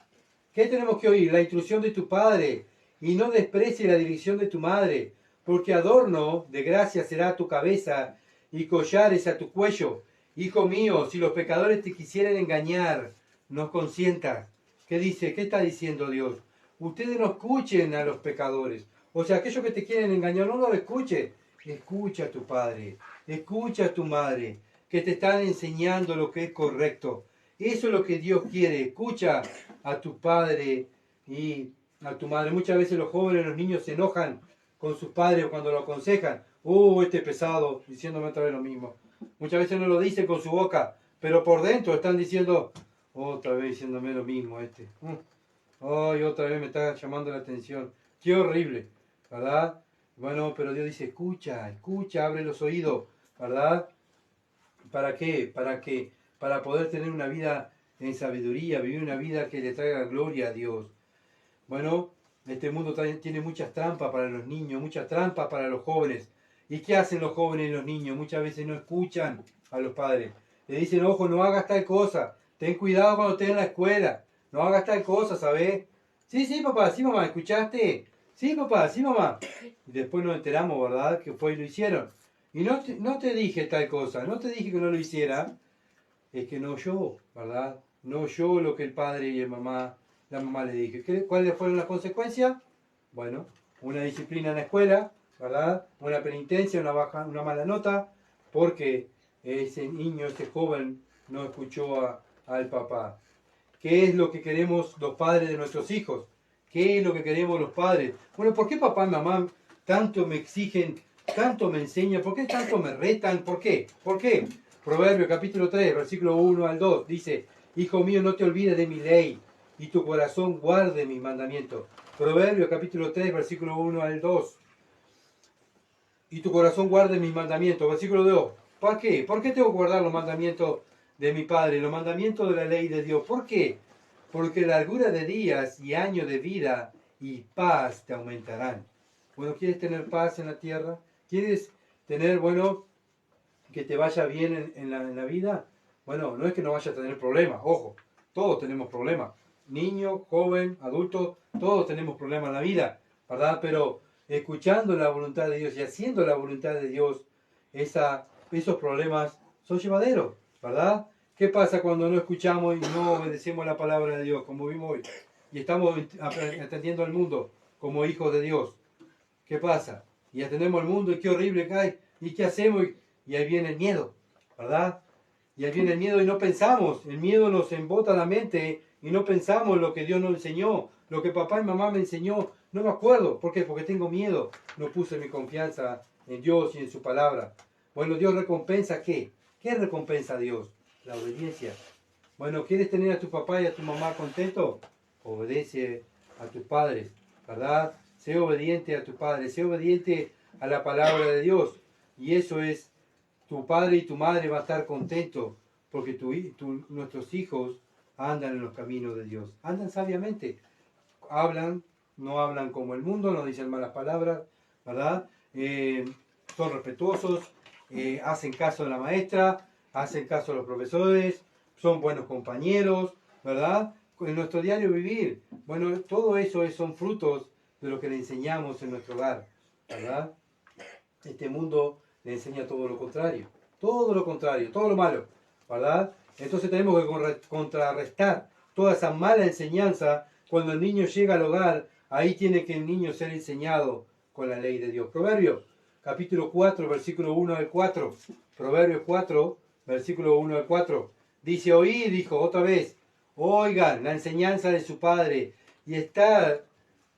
Speaker 1: ¿Qué tenemos que oír? La instrucción de tu padre. Y no desprecie la dirección de tu madre, porque adorno de gracia será tu cabeza y collares a tu cuello. Hijo mío, si los pecadores te quisieren engañar, no consientas. ¿Qué dice? ¿Qué está diciendo Dios? Ustedes no escuchen a los pecadores. O sea, aquellos que te quieren engañar, no lo escuches. Escucha a tu padre, escucha a tu madre, que te están enseñando lo que es correcto. Eso es lo que Dios quiere. Escucha a tu padre y a tu madre. Muchas veces los jóvenes, los niños se enojan con sus padres cuando lo aconsejan. Este pesado, diciéndome otra vez lo mismo. Muchas veces no lo dicen con su boca, pero por dentro están diciendo, otra vez diciéndome lo mismo este. Ay, otra vez me está llamando la atención. Qué horrible, ¿verdad? Bueno, pero Dios dice, escucha, escucha, abre los oídos, ¿verdad? ¿Para qué? Para poder tener una vida en sabiduría, vivir una vida que le traiga gloria a Dios. Bueno, este mundo tiene muchas trampas para los niños, muchas trampas para los jóvenes. ¿Y qué hacen los jóvenes y los niños? Muchas veces no escuchan a los padres. Le dicen, ojo, no hagas tal cosa, ten cuidado cuando estés en la escuela, no hagas tal cosa, ¿sabes? Sí, sí, papá, sí, mamá, ¿escuchaste? Sí, papá, sí, mamá. Y después nos enteramos, ¿verdad? Que fue y lo hicieron. Y no te dije tal cosa, no te dije que no lo hiciera. Es que no oyó, ¿verdad? No oyó lo que el padre y la mamá le dije. ¿Cuáles fueron las consecuencias? Bueno, una disciplina en la escuela, ¿verdad? Una penitencia, una mala nota, porque ese niño, ese joven, no escuchó al papá. ¿Qué es lo que queremos los padres de nuestros hijos? ¿Qué es lo que queremos los padres? Bueno, ¿por qué papá y mamá tanto me exigen, tanto me enseñan? ¿Por qué tanto me retan? ¿Por qué? ¿Por qué? Proverbio capítulo 3, versículo 1 al 2, dice, Hijo mío, no te olvides de mi ley, y tu corazón guarde mis mandamientos. Proverbio capítulo 3, versículo 1 al 2. Y tu corazón guarde mis mandamientos. Versículo 2. ¿Para qué? ¿Por qué tengo que guardar los mandamientos de mi Padre, los mandamientos de la ley de Dios? ¿Por qué? Porque largura de días y años de vida y paz te aumentarán. Bueno, ¿quieres tener paz en la tierra? ¿Quieres tener, bueno, que te vaya bien en la vida? Bueno, no es que no vayas a tener problemas, ojo, todos tenemos problemas. Niño, joven, adulto, todos tenemos problemas en la vida, ¿verdad? Pero escuchando la voluntad de Dios y haciendo la voluntad de Dios, esos problemas son llevaderos, ¿verdad? ¿Qué pasa cuando no escuchamos y no obedecemos la palabra de Dios, como vimos hoy? Y estamos atendiendo al mundo como hijos de Dios. ¿Qué pasa? Y atendemos al mundo y qué horrible que hay. ¿Y qué hacemos? Y ahí viene el miedo, ¿verdad? Y ahí viene el miedo y no pensamos. El miedo nos embota la mente y no pensamos lo que Dios nos enseñó, lo que papá y mamá me enseñó. No me acuerdo. ¿Por qué? Porque tengo miedo. No puse mi confianza en Dios y en su palabra. Bueno, Dios recompensa ¿qué? ¿Qué recompensa a Dios? La obediencia. Bueno, ¿quieres tener a tu papá y a tu mamá contentos? Obedece a tus padres, ¿verdad? Sé obediente a tu padre, sé obediente a la palabra de Dios. Y eso es, tu padre y tu madre van a estar contentos porque nuestros hijos andan en los caminos de Dios. Andan sabiamente. Hablan, no hablan como el mundo, no dicen malas palabras, ¿verdad? Son respetuosos, hacen caso de la maestra, hacen caso a los profesores, son buenos compañeros, ¿verdad? En nuestro diario vivir. Bueno, todo eso son frutos de lo que le enseñamos en nuestro hogar, ¿verdad? Este mundo le enseña todo lo contrario, todo lo malo, ¿verdad? Entonces tenemos que contrarrestar toda esa mala enseñanza. Cuando el niño llega al hogar, ahí tiene que el niño ser enseñado con la ley de Dios. Proverbios, capítulo 4, versículo 1 al 4. Proverbios 4, versículo 1 al 4. Dice, oíd, dijo otra vez, oigan la enseñanza de su padre y estad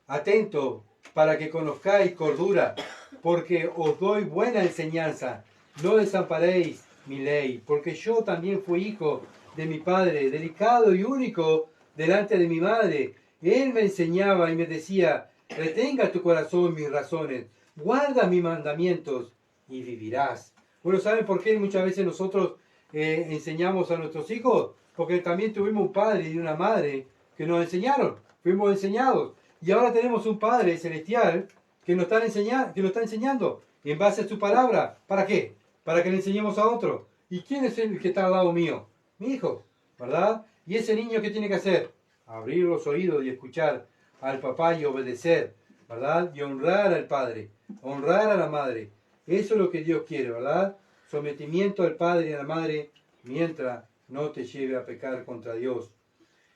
Speaker 1: atento para que conozcáis cordura, porque os doy buena enseñanza. No desamparéis mi ley, porque yo también fui hijo de mi padre, delicado y único delante de mi madre. Él me enseñaba y me decía, retenga tu corazón mis razones, guarda mis mandamientos y vivirás. Bueno, ¿saben por qué muchas veces nosotros enseñamos a nuestros hijos? Porque también tuvimos un padre y una madre que nos enseñaron, fuimos enseñados. Y ahora tenemos un Padre celestial que nos está enseñando en base a su palabra. ¿Para qué? Para que le enseñemos a otro. ¿Y quién es el que está al lado mío? Mi hijo, ¿verdad? ¿Y ese niño qué tiene que hacer? Abrir los oídos y escuchar al papá y obedecer, ¿verdad? Y honrar al Padre, honrar a la madre. Eso es lo que Dios quiere, ¿verdad? Sometimiento al Padre y a la madre mientras no te lleve a pecar contra Dios.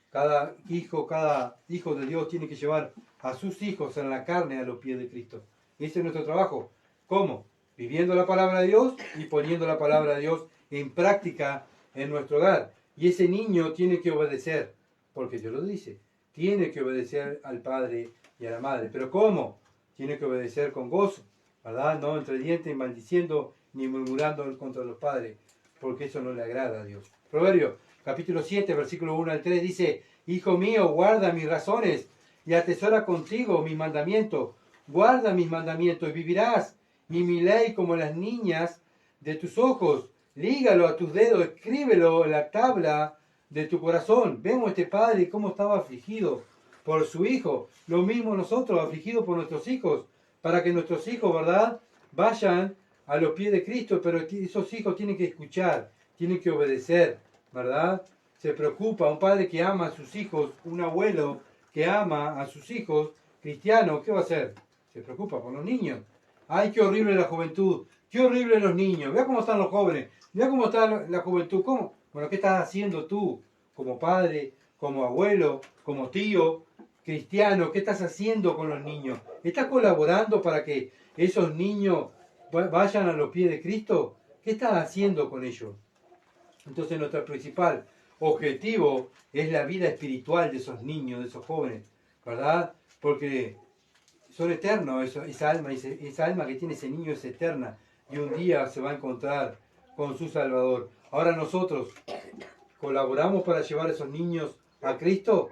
Speaker 1: Cada hijo de Dios tiene que llevar a sus hijos en la carne a los pies de Cristo. Ese es nuestro trabajo. ¿Cómo? Viviendo la palabra de Dios y poniendo la palabra de Dios en práctica en nuestro hogar. Y ese niño tiene que obedecer, porque Dios lo dice. Tiene que obedecer al padre y a la madre. ¿Pero cómo? Tiene que obedecer con gozo, ¿verdad? No entre dientes, maldiciendo, ni murmurando contra los padres, porque eso no le agrada a Dios. Proverbios, capítulo 7, versículo 1 al 3, dice: Hijo mío, guarda mis razones y atesora contigo mis mandamientos. Guarda mis mandamientos y vivirás, y mi ley como las niñas de tus ojos. Lígalo a tus dedos, escríbelo en la tabla de tu corazón. Vemos este padre cómo estaba afligido por su hijo. Lo mismo nosotros, afligidos por nuestros hijos, para que nuestros hijos, ¿verdad?, vayan a los pies de Cristo, pero esos hijos tienen que escuchar, tienen que obedecer, ¿verdad? Se preocupa, un padre que ama a sus hijos, un abuelo que ama a sus hijos, cristiano, ¿qué va a hacer? Se preocupa por los niños. ¡Ay, qué horrible la juventud! ¡Qué horrible los niños! Vea cómo están los jóvenes, vea cómo está la juventud. ¿Cómo? Bueno, ¿qué estás haciendo tú como padre, como abuelo, como tío, cristiano? ¿Qué estás haciendo con los niños? ¿Estás colaborando para que esos niños vayan a los pies de Cristo? ¿Qué estás haciendo con ellos? Entonces nuestro principal objetivo es la vida espiritual de esos niños, de esos jóvenes, ¿verdad? Porque son eternos, esa alma que tiene ese niño es eterna y un día se va a encontrar con su Salvador. Ahora nosotros colaboramos para llevar a esos niños a Cristo,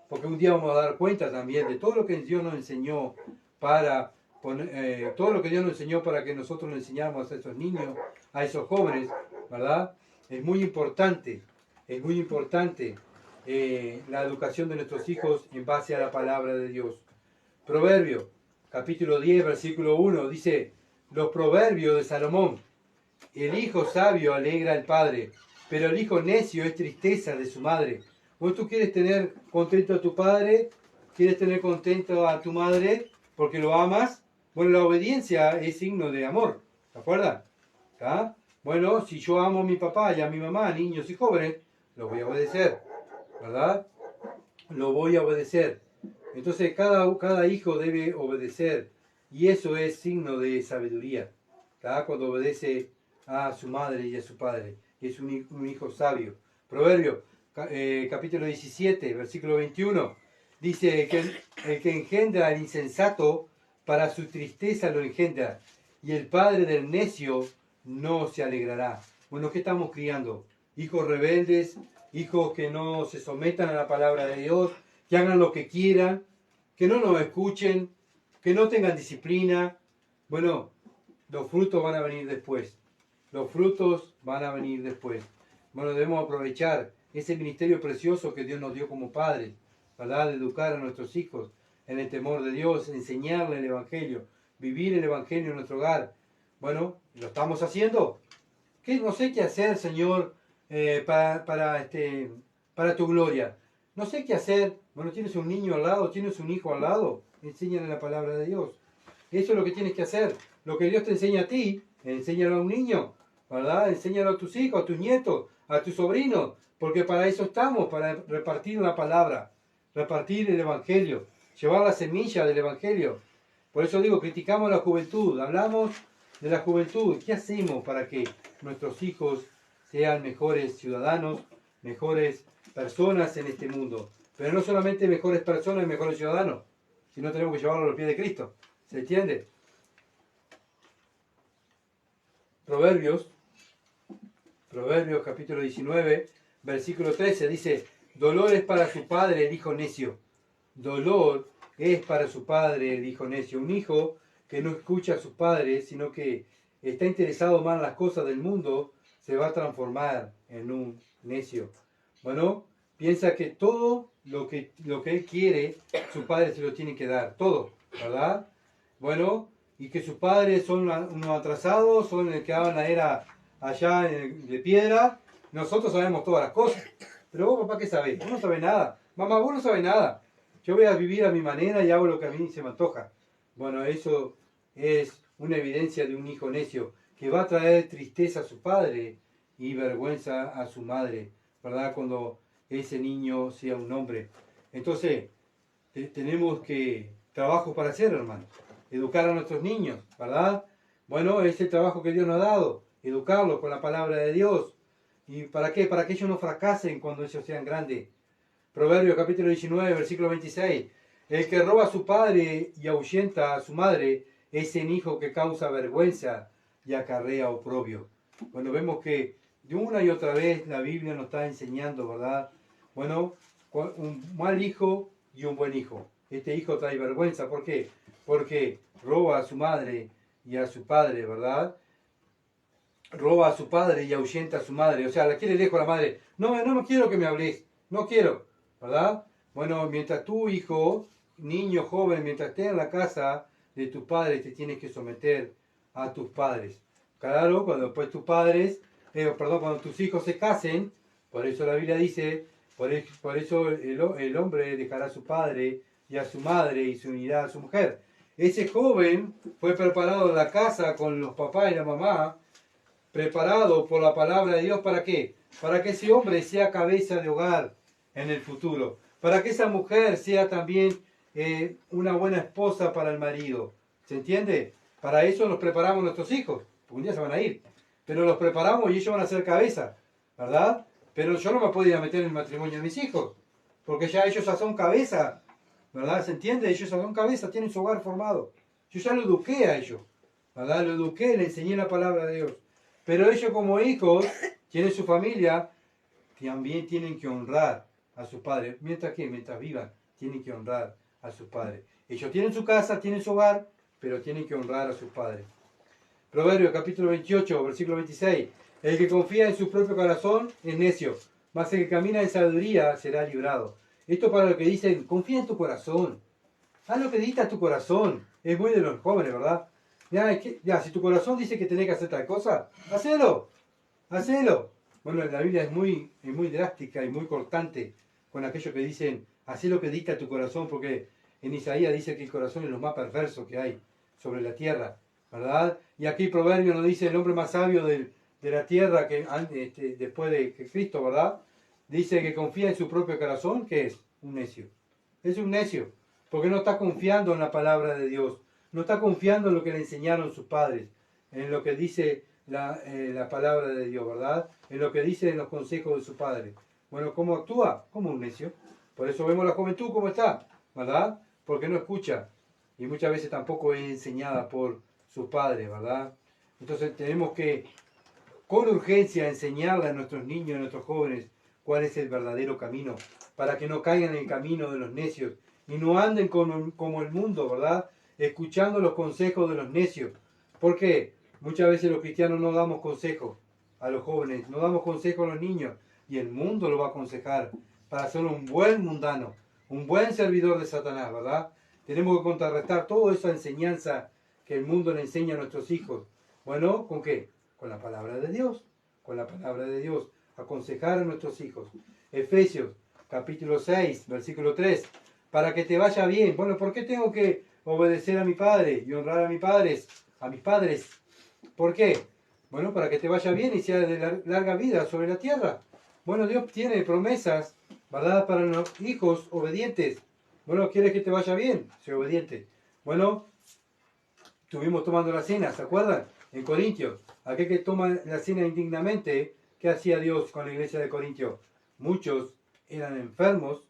Speaker 1: porque un día vamos a dar cuenta también de todo lo que Dios nos enseñó para todo lo que Dios nos enseñó para que nosotros le enseñáramos a esos niños, a esos jóvenes, ¿verdad? Es muy importante la educación de nuestros hijos en base a la palabra de Dios. Proverbios, capítulo 10, versículo 1, dice: los proverbios de Salomón. El hijo sabio alegra al padre, pero el hijo necio es tristeza de su madre. ¿Vos tú quieres tener contento a tu padre? ¿Quieres tener contento a tu madre porque lo amas? Bueno, la obediencia es signo de amor, ¿te acuerdas? ¿Está? Bueno, si yo amo a mi papá y a mi mamá, niños y jóvenes, los voy a obedecer, ¿verdad? Lo voy a obedecer. Entonces cada hijo debe obedecer y eso es signo de sabiduría, ¿tá? Cuando obedece a su madre y a su padre, es un hijo sabio. Proverbios, capítulo 17, versículo 21, dice que el que engendra al insensato, para su tristeza lo engendra, y el padre del necio no se alegrará. Bueno, ¿qué estamos criando? Hijos rebeldes, hijos que no se sometan a la palabra de Dios, que hagan lo que quieran, que no nos escuchen, que no tengan disciplina. Bueno, los frutos van a venir después. Los frutos van a venir después. Bueno, debemos aprovechar ese ministerio precioso que Dios nos dio como padres, ¿verdad? De educar a nuestros hijos en el temor de Dios, enseñarle el Evangelio, vivir el Evangelio en nuestro hogar. Bueno, ¿lo estamos haciendo? ¿Qué? No sé qué hacer, Señor, para tu gloria. No sé qué hacer. Bueno, tienes un niño al lado, tienes un hijo al lado. Enséñale la palabra de Dios. Eso es lo que tienes que hacer. Lo que Dios te enseña a ti, enséñalo a un niño, ¿verdad? Enséñalo a tus hijos, a tus nietos, a tus sobrinos. Porque para eso estamos, para repartir la palabra, repartir el Evangelio, llevar la semilla del Evangelio. Por eso digo, criticamos a la juventud, hablamos de la juventud. ¿Qué hacemos para que nuestros hijos sean mejores ciudadanos, mejores personas en este mundo? Pero no solamente mejores personas y mejores ciudadanos, sino tenemos que llevarlos a los pies de Cristo. ¿Se entiende? Proverbios capítulo 19, versículo 13 dice: dolor es para su padre el hijo necio. Dolor es para su padre el hijo necio. Un hijo que no escucha a sus padres, sino que está interesado más en las cosas del mundo, se va a transformar en un necio. Bueno, piensa que todo lo que él quiere, su padre se lo tiene que dar. Todo, ¿verdad? Bueno, y que sus padres son unos atrasados, son el que hablan la era allá de piedra. Nosotros sabemos todas las cosas. Pero vos, papá, ¿qué sabés? Vos no sabés nada. Mamá, vos no sabés nada. Yo voy a vivir a mi manera y hago lo que a mí se me antoja. Bueno, eso es una evidencia de un hijo necio que va a traer tristeza a su padre y vergüenza a su madre, ¿verdad? Cuando ese niño sea un hombre. Entonces, tenemos que trabajo para hacer, hermano. Educar a nuestros niños, ¿verdad? Bueno, es el trabajo que Dios nos ha dado, educarlos con la palabra de Dios. ¿Y para qué? Para que ellos no fracasen cuando ellos sean grandes. Proverbios capítulo 19, versículo 26. El que roba a su padre y ahuyenta a su madre es un hijo que causa vergüenza y acarrea oprobio. Bueno, vemos que de una y otra vez la Biblia nos está enseñando, ¿verdad? Bueno, un mal hijo y un buen hijo. Este hijo trae vergüenza. ¿Por qué? Porque roba a su madre y a su padre, ¿verdad? Roba a su padre y ahuyenta a su madre. O sea, la quiere lejos a la madre. No quiero que me hables. No quiero, ¿verdad? Bueno, mientras tu hijo, niño, joven, mientras estés en la casa de tus padres, te tienes que someter a tus padres. Claro, cuando después tus padres, cuando tus hijos se casen, por eso la Biblia dice, por eso el hombre dejará a su padre y a su madre y se unirá a su mujer. Ese joven fue preparado en la casa con los papás y la mamá, preparado por la palabra de Dios. ¿Para qué? Para que ese hombre sea cabeza de hogar en el futuro. Para que esa mujer sea también una buena esposa para el marido. ¿Se entiende? Para eso los preparamos nuestros hijos. Porque un día se van a ir. Pero los preparamos y ellos van a ser cabeza. ¿Verdad? Pero yo no me puedo ir a meter en el matrimonio de mis hijos. Porque ya ellos ya son cabeza. ¿Verdad? ¿Se entiende? Ellos ya son cabeza, tienen su hogar formado. Yo ya lo eduqué a ellos. ¿Verdad? Lo eduqué, le enseñé la palabra de Dios. Pero ellos como hijos, tienen su familia, también tienen que honrar a sus padres. Mientras vivan, tienen que honrar a sus padres. Ellos tienen su casa, tienen su hogar, pero tienen que honrar a sus padres. Proverbios capítulo 28, versículo 26. El que confía en su propio corazón es necio, mas el que camina en sabiduría será librado. Esto para los que dicen, confía en tu corazón. Haz lo que dicta tu corazón. Es muy de los jóvenes, ¿verdad? Si tu corazón dice que tenés que hacer tal cosa, hacelo. Bueno, la Biblia es muy drástica y muy cortante con aquellos que dicen, haz lo que dicta tu corazón, porque en Isaías dice que el corazón es lo más perverso que hay sobre la tierra, ¿verdad? Y aquí Proverbio nos dice el hombre más sabio de la tierra que después de que Cristo, ¿verdad? Dice que confía en su propio corazón, que es un necio. Es un necio, porque no está confiando en la palabra de Dios. No está confiando en lo que le enseñaron sus padres, en lo que dice la palabra de Dios, ¿verdad? En lo que dice en los consejos de su padre. Bueno, ¿cómo actúa? Como un necio. Por eso vemos la juventud cómo está, ¿verdad? Porque no escucha. Y muchas veces tampoco es enseñada por sus padres, ¿verdad? Entonces tenemos que, con urgencia, enseñarle a nuestros niños, a nuestros jóvenes, cuál es el verdadero camino, para que no caigan en el camino de los necios y no anden como el mundo, ¿verdad? Escuchando los consejos de los necios. ¿Por qué? Muchas veces los cristianos no damos consejos a los jóvenes, no damos consejos a los niños, y el mundo lo va a aconsejar para ser un buen mundano, un buen servidor de Satanás, ¿verdad? Tenemos que contrarrestar toda esa enseñanza que el mundo le enseña a nuestros hijos. Bueno, ¿con qué? Con la palabra de Dios, con la palabra de Dios, aconsejar a nuestros hijos. Efesios capítulo 6, versículo 3, para que te vaya bien. Bueno, ¿por qué tengo que obedecer a mi padre y honrar a mis padres? ¿Por qué? Bueno, para que te vaya bien y sea de larga vida sobre la tierra. Bueno, Dios tiene promesas, ¿verdad? Para los hijos obedientes. Bueno, ¿quieres que te vaya bien? Sé obediente. Bueno, estuvimos tomando la cena, ¿se acuerdan? En Corintios. Aquel que toma la cena indignamente, ¿qué hacía Dios con la iglesia de Corintios? Muchos eran enfermos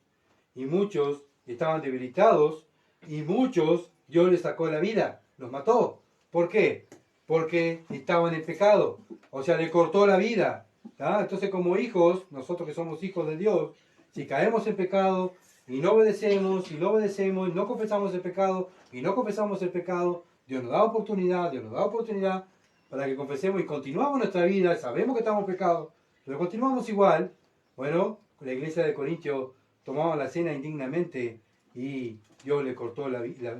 Speaker 1: y muchos estaban debilitados y muchos Dios les sacó la vida, los mató. ¿Por qué? Porque estaban en pecado, o sea, le cortó la vida. ¿Tá? Entonces, como hijos, nosotros que somos hijos de Dios, si caemos en pecado y no obedecemos, y no confesamos el pecado, y no confesamos el pecado, Dios nos da oportunidad para que confesemos y continuamos nuestra vida, sabemos que estamos en pecado, pero continuamos igual. Bueno, la iglesia de Corintios tomaba la cena indignamente y Dios le cortó la vida.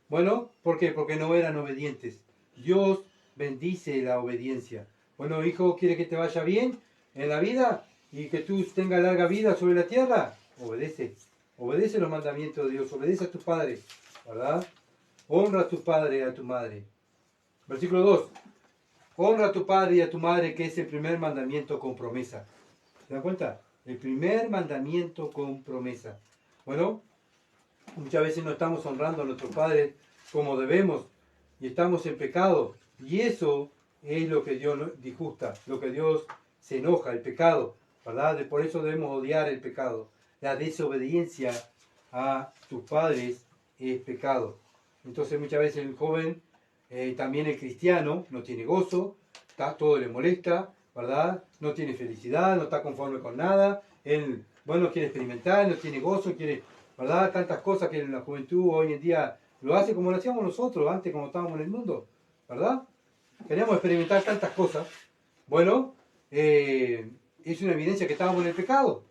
Speaker 1: Bueno, ¿por qué? Porque no eran obedientes. Dios bendice la obediencia. Bueno, hijo, ¿quiere que te vaya bien en la vida y que tú tengas larga vida sobre la tierra? Obedece los mandamientos de Dios, obedece a tus padres, ¿verdad? Honra a tu padre y a tu madre. Versículo 2. Honra a tu padre y a tu madre, que es el primer mandamiento con promesa. ¿Se dan cuenta? El primer mandamiento con promesa. Bueno, muchas veces no estamos honrando a nuestros padres como debemos y estamos en pecado. Y eso es lo que Dios disgusta, lo que Dios se enoja, el pecado, ¿verdad? Por eso debemos odiar el pecado. La desobediencia a tus padres es pecado. Entonces muchas veces el joven, también el cristiano, no tiene gozo, todo le molesta, ¿verdad? No tiene felicidad, no está conforme con nada. Él, bueno, quiere experimentar, no tiene gozo, quiere, ¿verdad? Tantas cosas que en la juventud hoy en día lo hace como lo hacíamos nosotros antes, como estábamos en el mundo, ¿verdad? Queríamos experimentar tantas cosas. Bueno, es una evidencia que estábamos en el pecado,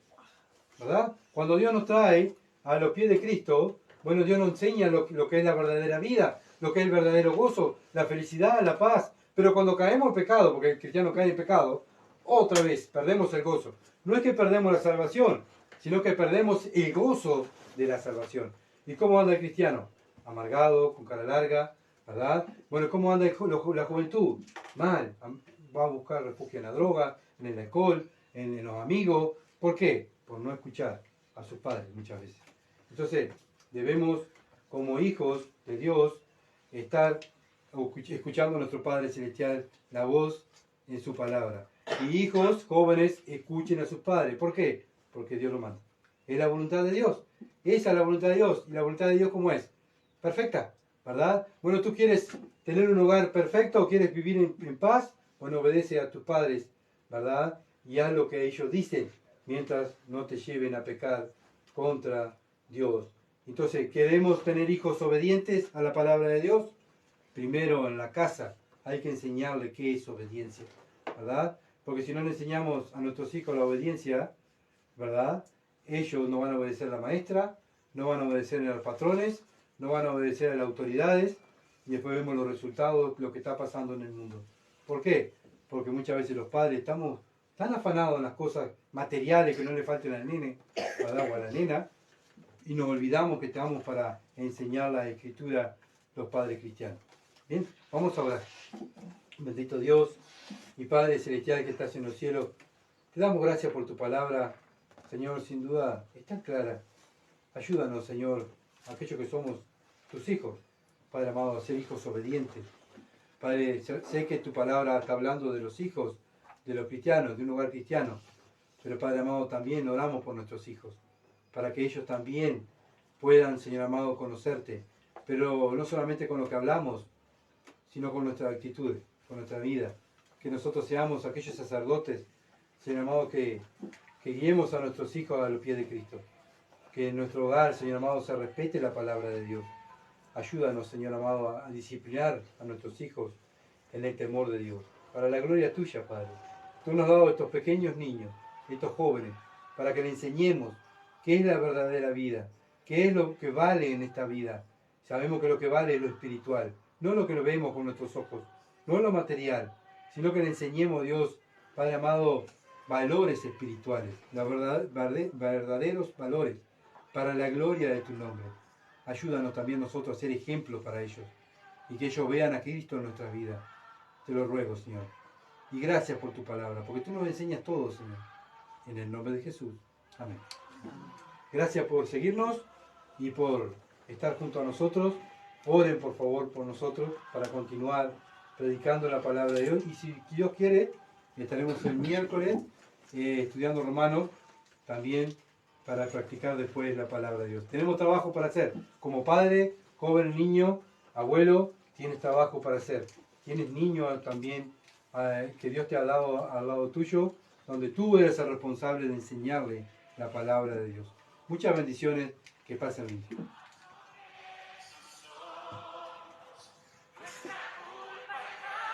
Speaker 1: ¿verdad? Cuando Dios nos trae a los pies de Cristo, bueno, Dios nos enseña lo que es la verdadera vida, lo que es el verdadero gozo, la felicidad, la paz. Pero cuando caemos en pecado, porque el cristiano cae en pecado, otra vez perdemos el gozo. No es que perdemos la salvación, sino que perdemos el gozo de la salvación. ¿Y cómo anda el cristiano? Amargado, con cara larga, ¿verdad? Bueno, ¿cómo anda la juventud? Mal. Va a buscar refugio en la droga, en el alcohol, en los amigos. ¿Por qué? Por no escuchar a sus padres muchas veces. Entonces, debemos, como hijos de Dios, estar escuchando a nuestro Padre Celestial la voz en su palabra. Y hijos jóvenes, escuchen a sus padres. ¿Por qué? Porque Dios lo manda. Es la voluntad de Dios. Esa es la voluntad de Dios. ¿Y la voluntad de Dios cómo es? Perfecta, ¿verdad? Bueno, ¿tú quieres tener un hogar perfecto o quieres vivir en paz? Bueno, obedece a tus padres, ¿verdad? Y haz lo que ellos dicen, mientras no te lleven a pecar contra Dios. Entonces, ¿queremos tener hijos obedientes a la palabra de Dios? Primero en la casa hay que enseñarle qué es obediencia, ¿verdad? Porque si no le enseñamos a nuestros hijos la obediencia, ¿verdad? Ellos no van a obedecer a la maestra, no van a obedecer a los patrones, no van a obedecer a las autoridades, y después vemos los resultados, lo que está pasando en el mundo. ¿Por qué? Porque muchas veces los padres estamos tan afanados en las cosas materiales que no le falten al nene, ¿verdad? O a la nena, y nos olvidamos que estamos para enseñar la escritura los padres cristianos. Bien, vamos a orar. Bendito Dios y Padre Celestial que estás en los cielos, te damos gracias por tu palabra, Señor, sin duda es tan clara. Ayúdanos, Señor, aquellos que somos tus hijos, Padre amado, a ser hijos obedientes. Padre, sé que tu palabra está hablando de los hijos, de los cristianos, de un hogar cristiano, pero Padre amado, también oramos por nuestros hijos, para que ellos también puedan, Señor amado, conocerte, pero no solamente con lo que hablamos, sino con nuestra actitud, con nuestra vida. Que nosotros seamos aquellos sacerdotes, Señor amado, que guiemos a nuestros hijos a los pies de Cristo. Que en nuestro hogar, Señor amado, se respete la palabra de Dios. Ayúdanos, Señor amado, a disciplinar a nuestros hijos en el temor de Dios. Para la gloria tuya, Padre. Tú nos has dado estos pequeños niños, estos jóvenes, para que le enseñemos qué es la verdadera vida, qué es lo que vale en esta vida. Sabemos que lo que vale es lo espiritual, no lo que lo vemos con nuestros ojos, no lo material, sino que le enseñemos, Dios, Padre amado, valores espirituales, verdaderos valores, para la gloria de tu nombre. Ayúdanos también nosotros a ser ejemplos para ellos y que ellos vean a Cristo en nuestras vidas. Te lo ruego, Señor. Y gracias por tu palabra, porque tú nos enseñas todo, Señor. En el nombre de Jesús. Amén. Gracias por seguirnos y por estar junto a nosotros. Oren, por favor, por nosotros para continuar predicando la palabra de Dios. Y si Dios quiere, estaremos el miércoles estudiando Romanos también para practicar después la palabra de Dios. Tenemos trabajo para hacer. Como padre, joven, niño, abuelo, tienes trabajo para hacer. Tienes niños también que Dios te ha dado al lado tuyo, donde tú eres el responsable de enseñarle la palabra de Dios. Muchas bendiciones, que pasen bien.